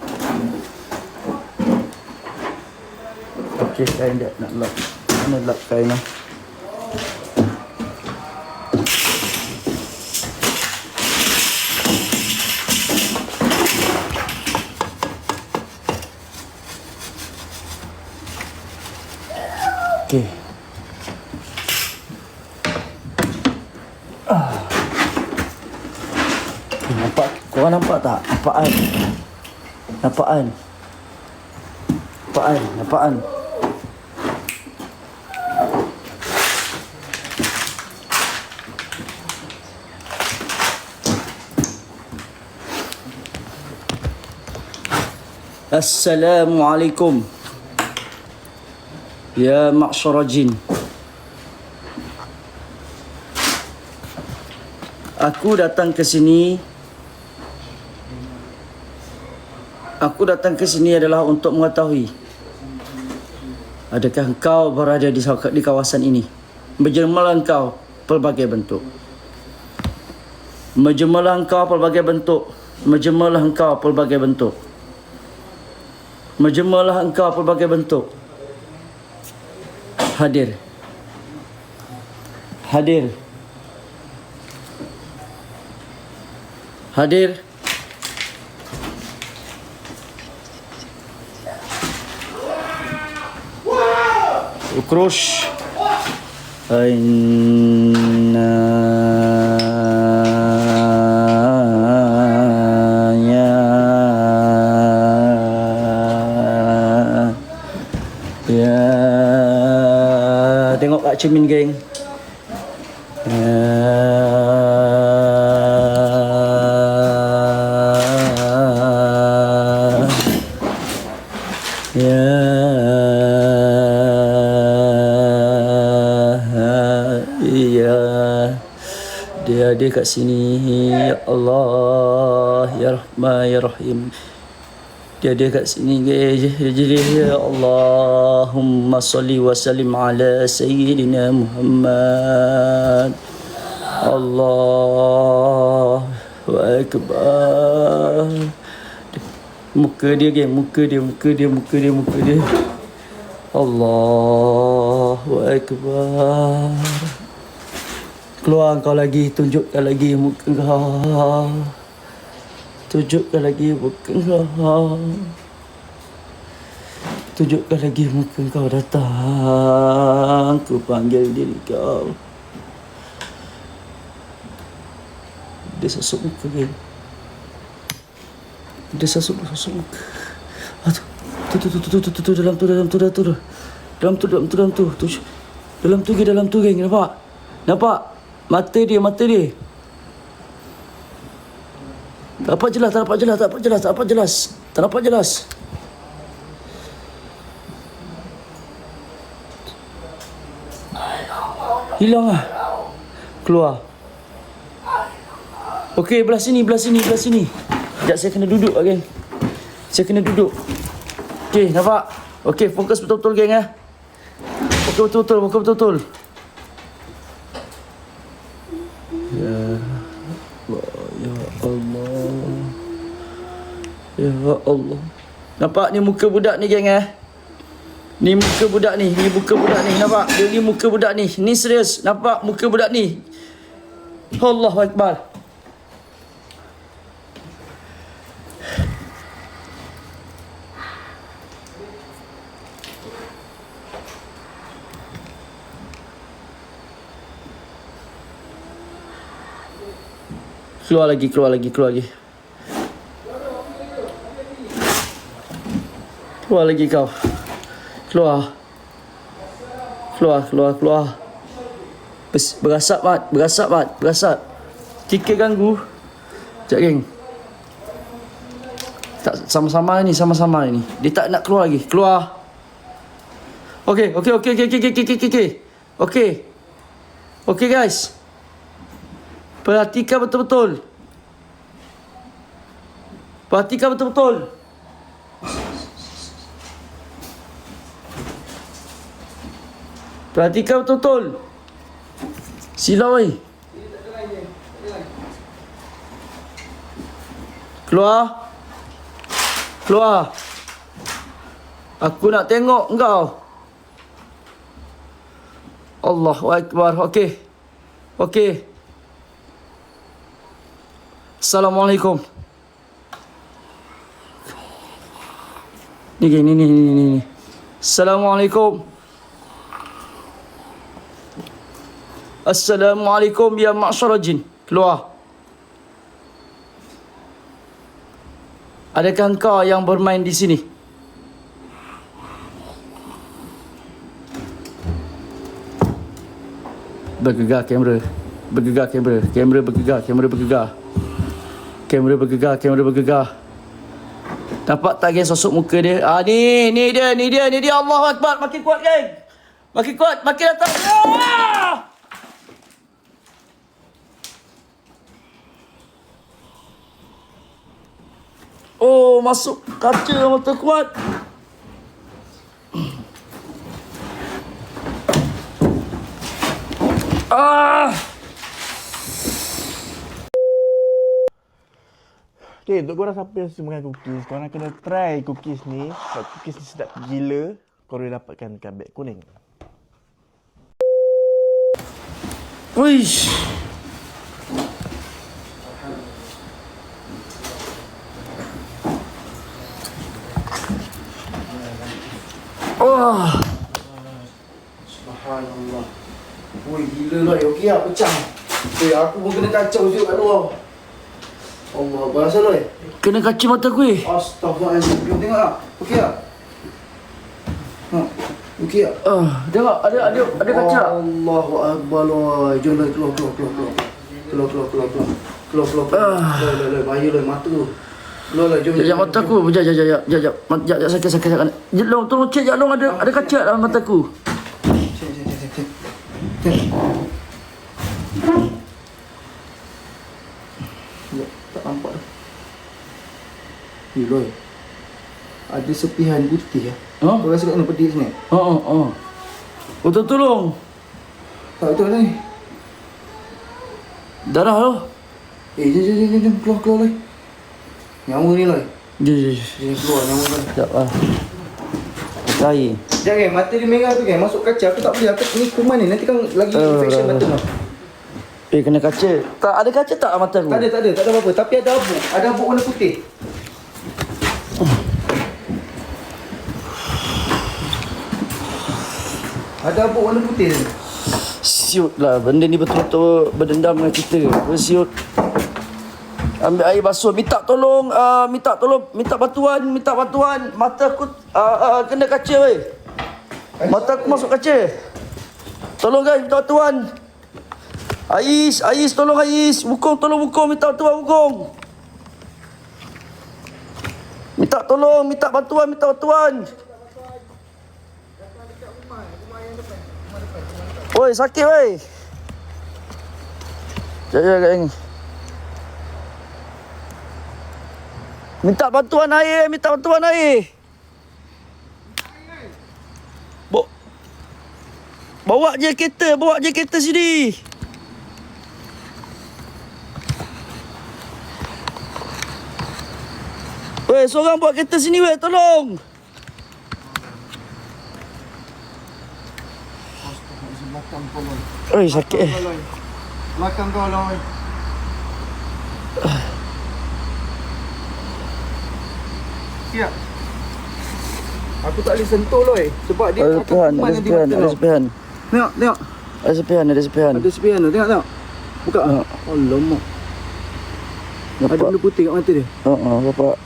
Okey, kain je nak lap. Mana lap kain lah? Okey. Nampak? Korang nampak tak? Nampaan. Assalamualaikum. Ya ma'syara jin. Aku datang ke sini adalah untuk mengetahui adakah engkau berada di kawasan ini. Menjemalah engkau pelbagai bentuk. Hadir. Ukrush. Aina ya. Tengok Kak Cimin geng. Dia kat sini. Ya Allah, ya Rahman, ya Rahim. Dia kat sini guys. Ya Allahumma salli wa sallim ala sayyidina Muhammad. Allahu akbar. Muka dia geng, muka dia. Allahu akbar. Keluar kau lagi, tunjukkan lagi muka kau. Tunjukkan lagi muka kau datang. Ku panggil diri kau. Dia sosok muka geng. Dia sosok muka. Tu dalam tu geng, nampak? Mata dia. Tak nampak jelas. Hilang lah. Keluar. Okey, belah sini. Sekejap saya kena duduk lah geng. Okey, nampak? Okey, fokus betul-betul geng eh. Fokus betul-betul. Ya Allah. Nampak ni muka budak ni geng eh. Ni muka budak ni. Nampak? Ni muka budak ni. Ni serius. Nampak muka budak ni. Allahu Akbar. Keluar lagi. Keluar lagi kau. Keluar. Berasap mat. Kika ganggu. Sekejap geng. Tak, sama-sama ni. Dia tak nak keluar lagi. Keluar. Okey. Okey guys. Perhatikan betul-betul. Silau ni. Keluar. Aku nak tengok engkau. Allahu Akbar. Okey. Assalamualaikum. Ni. Assalamualaikum. Assalamualaikum ya ma'syarul jin. Keluar. Adakah engkau yang bermain di sini? Bergegar kamera. Kamera bergegar. Nampak tak geng sosok muka dia? Ni dia. Allahu Akbar. Makin kuat geng. Makin datang. Oh, masuk kaca mata kuat. Okay, untuk korang siapa yang suka makan cookies, korang kena try cookies ni. Sebab cookies ni sedap gila. Korang boleh dapatkan dekat beg kuning. Wish. Subhanallah. Oi, gila lah. Okey lah, pecah. Aku pun kena kacau juga kat luar. Allah, berasa lah. Kena kaca mata kuih. Astaghfirullahaladzim. Jom tengok lah. Okey lah. Okey lah. Tengok, ada kaca tak? Allahu Akbar lah. Jom lah, keluar. Keluar. Bahaya lah, mata tu. Keluar lah, jom. Sekejap mata aku. Sekejap sakit. Tolong cek Long, ada kaca dalam mata aku. Tak nampak dah. Loy. Ada sepihan putih lah. Kau rasa kat mana pedih sini? Tolong. Tak betul ni. Darah tu. Jom. Keluar Loy. Nyawa ni Loy. Jom. Keluar nyawa Loy. Sekejap lah. Air. Jangan, mata dia merah tu kan. Masuk kaca. Aku tak boleh. Aku ni kuman ni. Nanti kan lagi infection mata tau. Kena kaca. Tak ada kaca tak mata aku? Tak ada apa-apa. Tapi ada abuk. Ada abuk warna putih. Ada abuk warna putih. Siut lah. Benda ni betul-betul berdendam dengan kita. Bersiut. Ambil air basuh. Minta bantuan. Mata aku kena kaca weh. Mata aku masuk kaca. Tolong guys, minta bantuan. Ais, tolong Ais. Tolong Wukong, minta bantuan Wukong. Minta bantuan. Oi, sakit weh. Sekejap kat ni. Minta bantuan air. Bawa je kereta sini. Weh, seorang bawa kereta sini weh, tolong. Oi, sakit. Belakang kau Loy. Siap. Aku tak boleh sentuh Loy. Sebab dia Ada sepihan. Tengok. Ada sepihan. Ada sepihan tu. Tengok. Buka. Alamak. Ada Nampak? benda putih kat mata dia. Bapak.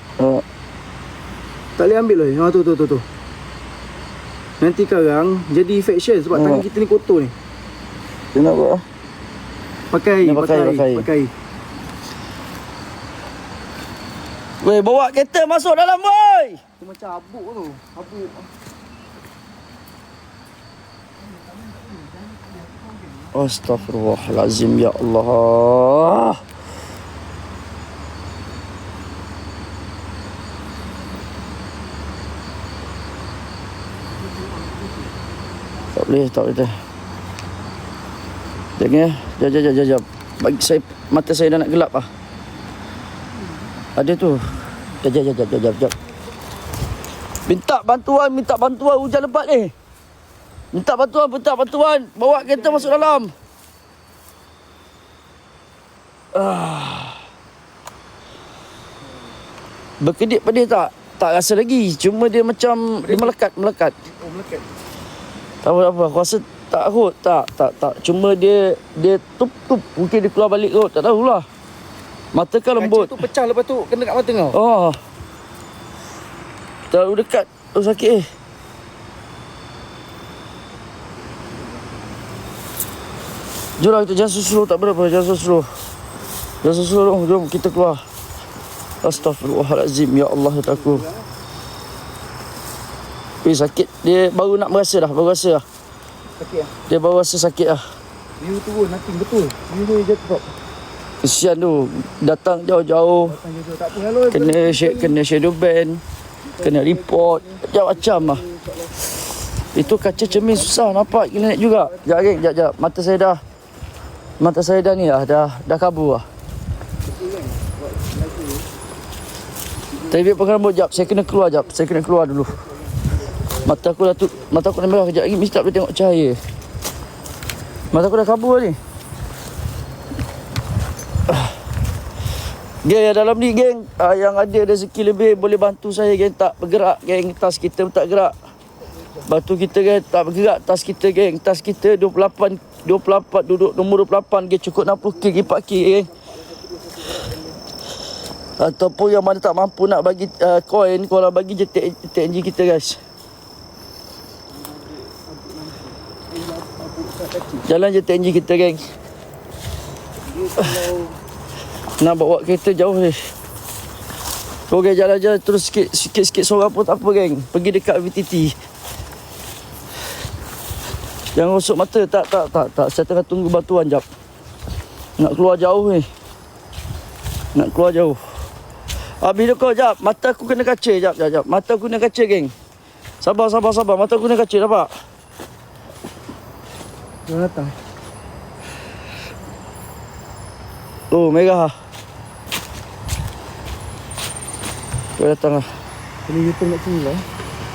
Tak boleh ambil Loy. Tu. Nanti sekarang jadi infection sebab tangan kita ni kotor ni. Dia nak buat. Pakai. Weh, bawa kereta masuk dalam, woi. Itu macam habuk tu. Habuk. Astaghfirullahalazim, ya Allah. Tak boleh. Jangan. Jap. Bagi saya, mata saya dah nak gelap ah. Ada tu. Jap. Minta bantuan hujan lebat ni. Minta bantuan. Bawa kereta masuk dalam. Berkedip pedih tak? Tak rasa lagi. Cuma dia macam dia melekat. Oh, melekat. Tak apa. Aku rasa tak kot. Tak. Cuma dia tup. Mungkin dia keluar balik kot. Tak tahulah. Mata kan lembut. Kaca tu pecah lepas tu kena kat mata kau. Oh. Terlalu dekat. Oh, sakit Jomlah kita jangan susuruh, tak berapa. Jangan susuruh dong. Jom kita keluar. Astaghfirullahalazim. Ya Allah, ya aku. Sakit. Dia baru nak merasa dah. Sakit ah. Dia baru rasa sakit lah. View turun nothing betul. View tu je top. Kesian tu. Datang jauh-jauh. Tak apa lalu. Kena shadow ban. Kena report. Macam-macam lah. Itu kaca cermin susah nampak. Kena naik juga. Sekejap. Mata saya dah ni lah. Dah kabur lah. Tapi pakai rambut jap. Saya kena keluar dulu. Mata aku dah merah kejap lagi. Mesti tak boleh tengok cahaya. Mata aku dah kabur ni. Geng yang dalam ni geng, yang ada rezeki lebih boleh bantu saya geng, tak bergerak geng, tas kita tak gerak. Bantu kita geng, tak bergerak tas kita geng. Tas kita 28 duduk nombor 28 geng, cukup 60k pergi 4k geng. Ataupun yang mana tak mampu nak bagi koin, korang bagi je TNG kita guys. Jalan je TNG kita geng. Nak bawa kereta jauh ni. Okey, jalan-jalan terus sikit seorang pun tak apa geng. Pergi dekat VTT. Jangan rosok mata. Tak. Saya tengah tunggu bantuan jap. Nak keluar jauh ni. Habis tu kau jap. Mata aku kena kaca jap. Mata aku kena kaca geng. Sabar. Mata aku kena kaca nampak. Dia datang. Oh, merah. Kau datang lah. Kena U-turn kat sini lah.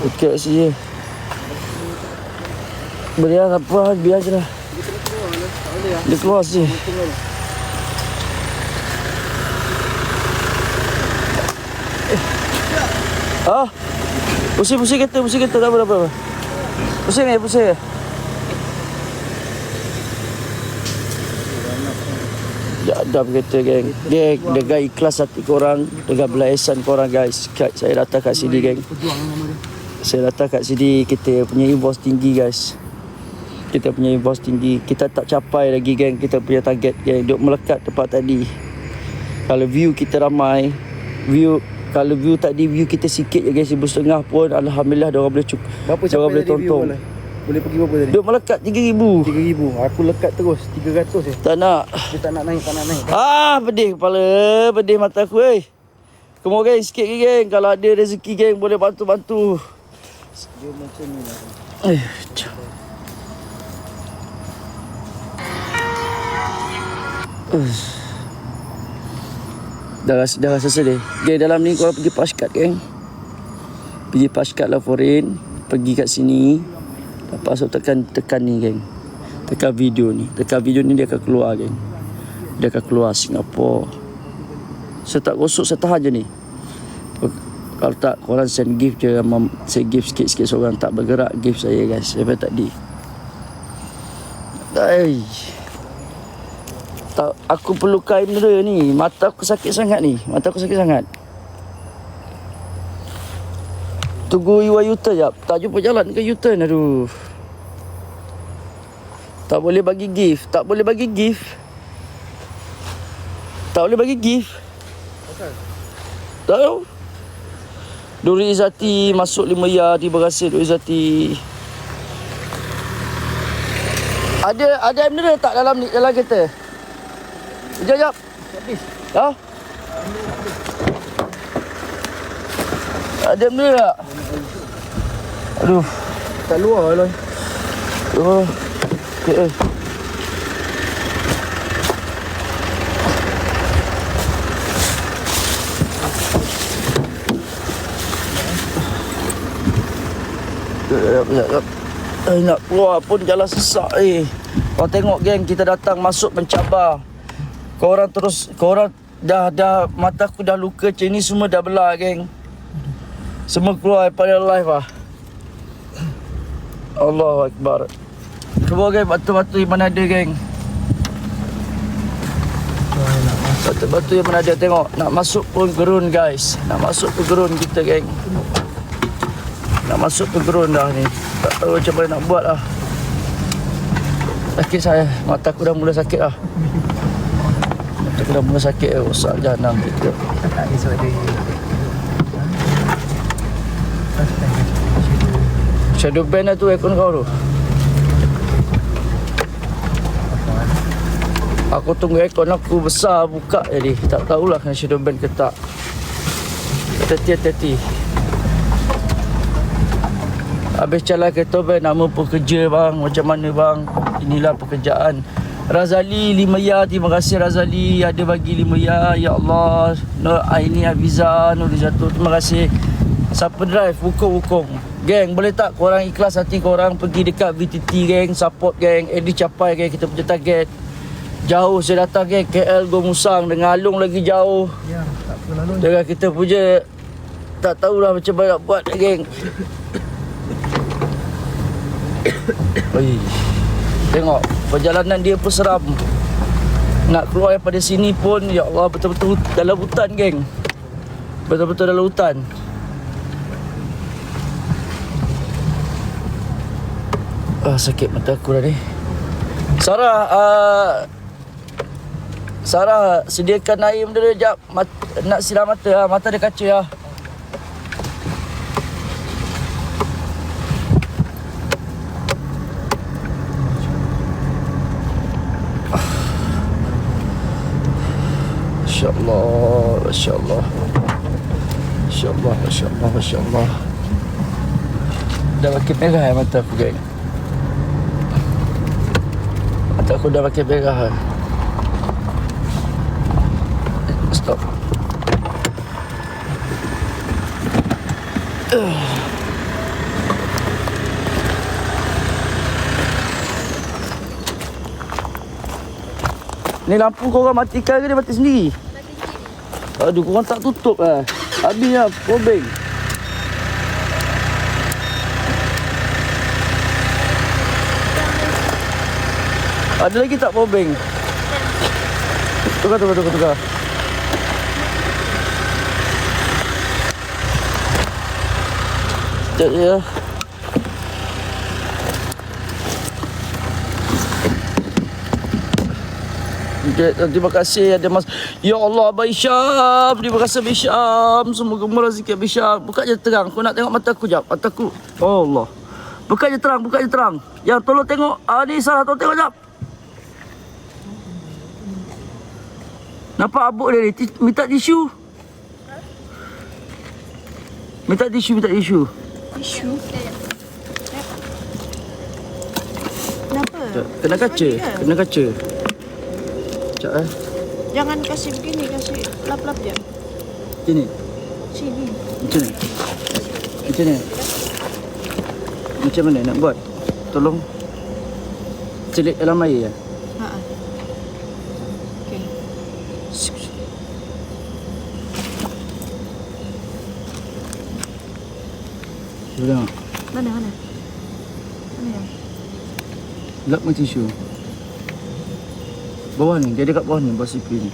Dekat sini. Boleh lah, tak apa. Biar je lah. Dia keluar sini. Pusing kereta. Tak apa. Pusing. Jadam kereta geng. Dengan ikhlas hati korang, dengan belas ihsan korang guys. Saya datang kat sini geng. Kita punya bos tinggi guys. Kita tak capai lagi geng. Kita punya target geng. Duk melekat tempat tadi. Kalau view kita ramai, kalau view tadi view kita sikit je guys, 1,500 pun alhamdulillah dia orang boleh cukup. Berapa dia orang boleh capai tadi view tonton. boleh? Boleh pergi berapa tadi? Duk melekat 3,000. 3,000. Aku lekat terus 300 je. Tak nak. Dia tak nak naik. Pedih kepala, pedih mata aku Come on geng, sikit lagi geng. Kalau ada rezeki geng, boleh bantu. Dia macam ni lah. Dah rasa sedih. Geng, dalam ni korang pergi paskat geng. Pergi paskat lah foreign. Pergi kat sini. Lepas tu tekan ni geng. Tekan video ni dia akan keluar geng. Dia akan keluar Singapura. Saya tak gosok, saya tahan je ni. Kalau tak, korang send gift je. Saya gift sikit-sikit seorang tak bergerak. Gift saya guys, daripada tadi. Tak, aku perlu kain benda ni. Mata aku sakit sangat. Tunggu U-turn jap. Tak jumpa jalan ke U-turn. Aduh. Tak boleh bagi gift. Tak tahu. Duri Izzati masuk 5 ya. Terima kasih Duri Izzati. Ada mineral tak dalam kereta? Sekejap. Habis. Ha? Ada mineral tak? Aduh. Tak luar lah. Oh. Okay. Nak keluar pun jalan sesak ni. Kau tengok geng, kita datang masuk mencabar. Korang dah mata aku dah luka macam ni, semua dah belah geng. Semua keluar daripada live lah. Allahu Akbar. Keluar geng, batu-batu yang mana ada geng. Batu-batu yang mana ada, tengok. Nak masuk pun gerun guys. Nak masuk pun gerun kita geng. Nak masuk ke gerun dah ni. Tak tahu macam mana nak buat lah. Sakit saya. Mata aku dah mula sakit lah. Mata aku dah mula sakit. Rosak jahanam kita. Shadow ban lah tu aircon kau tu. Aku tunggu aircon aku besar buka jadi. Tak tahulah kena shadow ban ke tak. Hati-hati. Habis jalan kereta bang, nama pekerja bang, macam mana bang? Inilah pekerjaan. Razali 5 ya, terima kasih Razali ada bagi 5 ya. Ya Allah. Nur Aini Abiza, Nur Rizatu, terima kasih. Siapa drive? Wukong. Geng, boleh tak korang ikhlas hati korang pergi dekat VTT geng, support geng. Edi capai geng kita punya target. Jauh saya datang geng, KL Go Musang dengan Alung lagi jauh. Ya, tak apa lalu. Dengan kita punya tak tahulah macam mana nak buat geng. Oi. Tengok perjalanan dia pun seram. Nak keluar daripada sini pun ya Allah betul-betul dalam hutan geng. Betul-betul dalam hutan. Sakit mata aku dah ni. Sarah sediakan air benda dia jap. Nak siram mata mata dia kaca lah. Masya Allah. Dah makin merah mata aku geng. Mata aku dah makin merah. Stop. Ni lampu korang matikan ke dia mati sendiri? Aduh, korang tak tutup lah. Habis lah, probing. Ada lagi tak probing? Tukar. Sekejap je lah. Terima kasih ada mas. Ya Allah Abang Isyam. Terima kasih Abang Isyam. Semoga murah sikit Abang Isyam. Buka je terang. Kau nak tengok mata aku jap. Mata aku. Oh Allah. Buka je terang. Ya tolong tengok. Ni salah tolong tengok jap. Nampak abuk dia ni. Minta tisu. Minta tisu. Tisu? Kenapa? Kena kaca. Sekejap Jangan kasih begini, kasih lap-lap je. Sini. Sini. Macam mana nak buat? Tolong celik dalam air ya. Okey. Sudah. Mana yang? Lap dengan tisu. Bawah ni, dia dekat bawah ni, bawah sipi ni.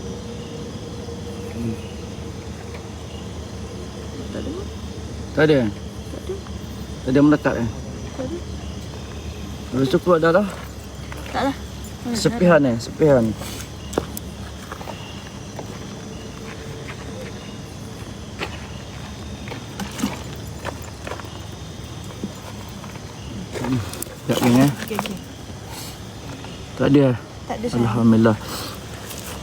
Tak ada. Tak ada melekat eh? Tak ada. Habis tu keluar dah lah. Tak lah. Sepihan. Sekejap geng Okey, okey. Tak ada. Tak ada sayang. Alhamdulillah.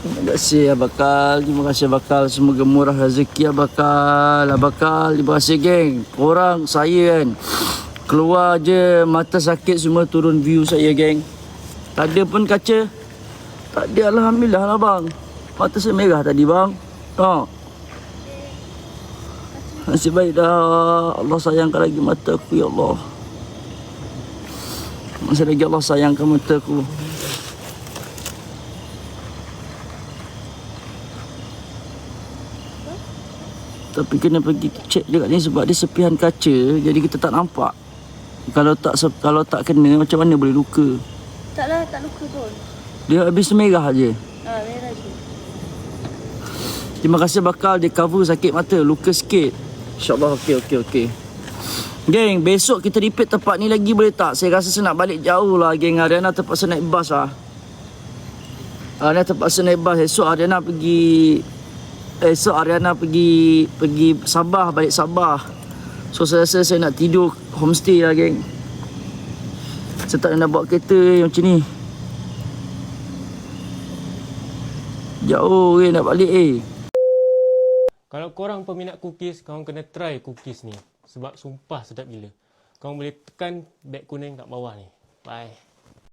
Terima kasih Abakal. Terima kasih Abakal. Semoga murah rezeki Abakal. Abakal, terima kasih geng. Korang, saya kan. Keluar je mata sakit semua turun view saya geng. Tak ada pun kaca. Tak ada, Alhamdulillah lah bang. Mata saya merah tadi bang. Nasib baik dah. Allah sayangkan lagi mata aku ya Allah. Masih lagi Allah sayangkan mata aku. Tapi kena pergi cek dekat ni sebab dia sepihan kaca, jadi kita tak nampak. Kalau tak kena macam mana boleh luka? Taklah, tak luka pun. Dia habis merah je. Merah je. Terima kasih Bakal dia cover sakit mata, luka sikit. InsyaAllah okey. Geng, besok kita repeat tempat ni lagi boleh tak? Saya rasa saya nak balik jauh lah geng. Ariana terpaksa naik bas lah. Ariana terpaksa naik bas. Esok Ariana pergi Sabah, balik Sabah. So saya rasa saya nak tidur homestay lah geng. Saya tak nak bawa kereta macam ni. Jauh nak balik Kalau korang peminat cookies, korang kena try cookies ni. Sebab sumpah sedap gila. Korang boleh tekan beg kuning kat bawah ni. Bye.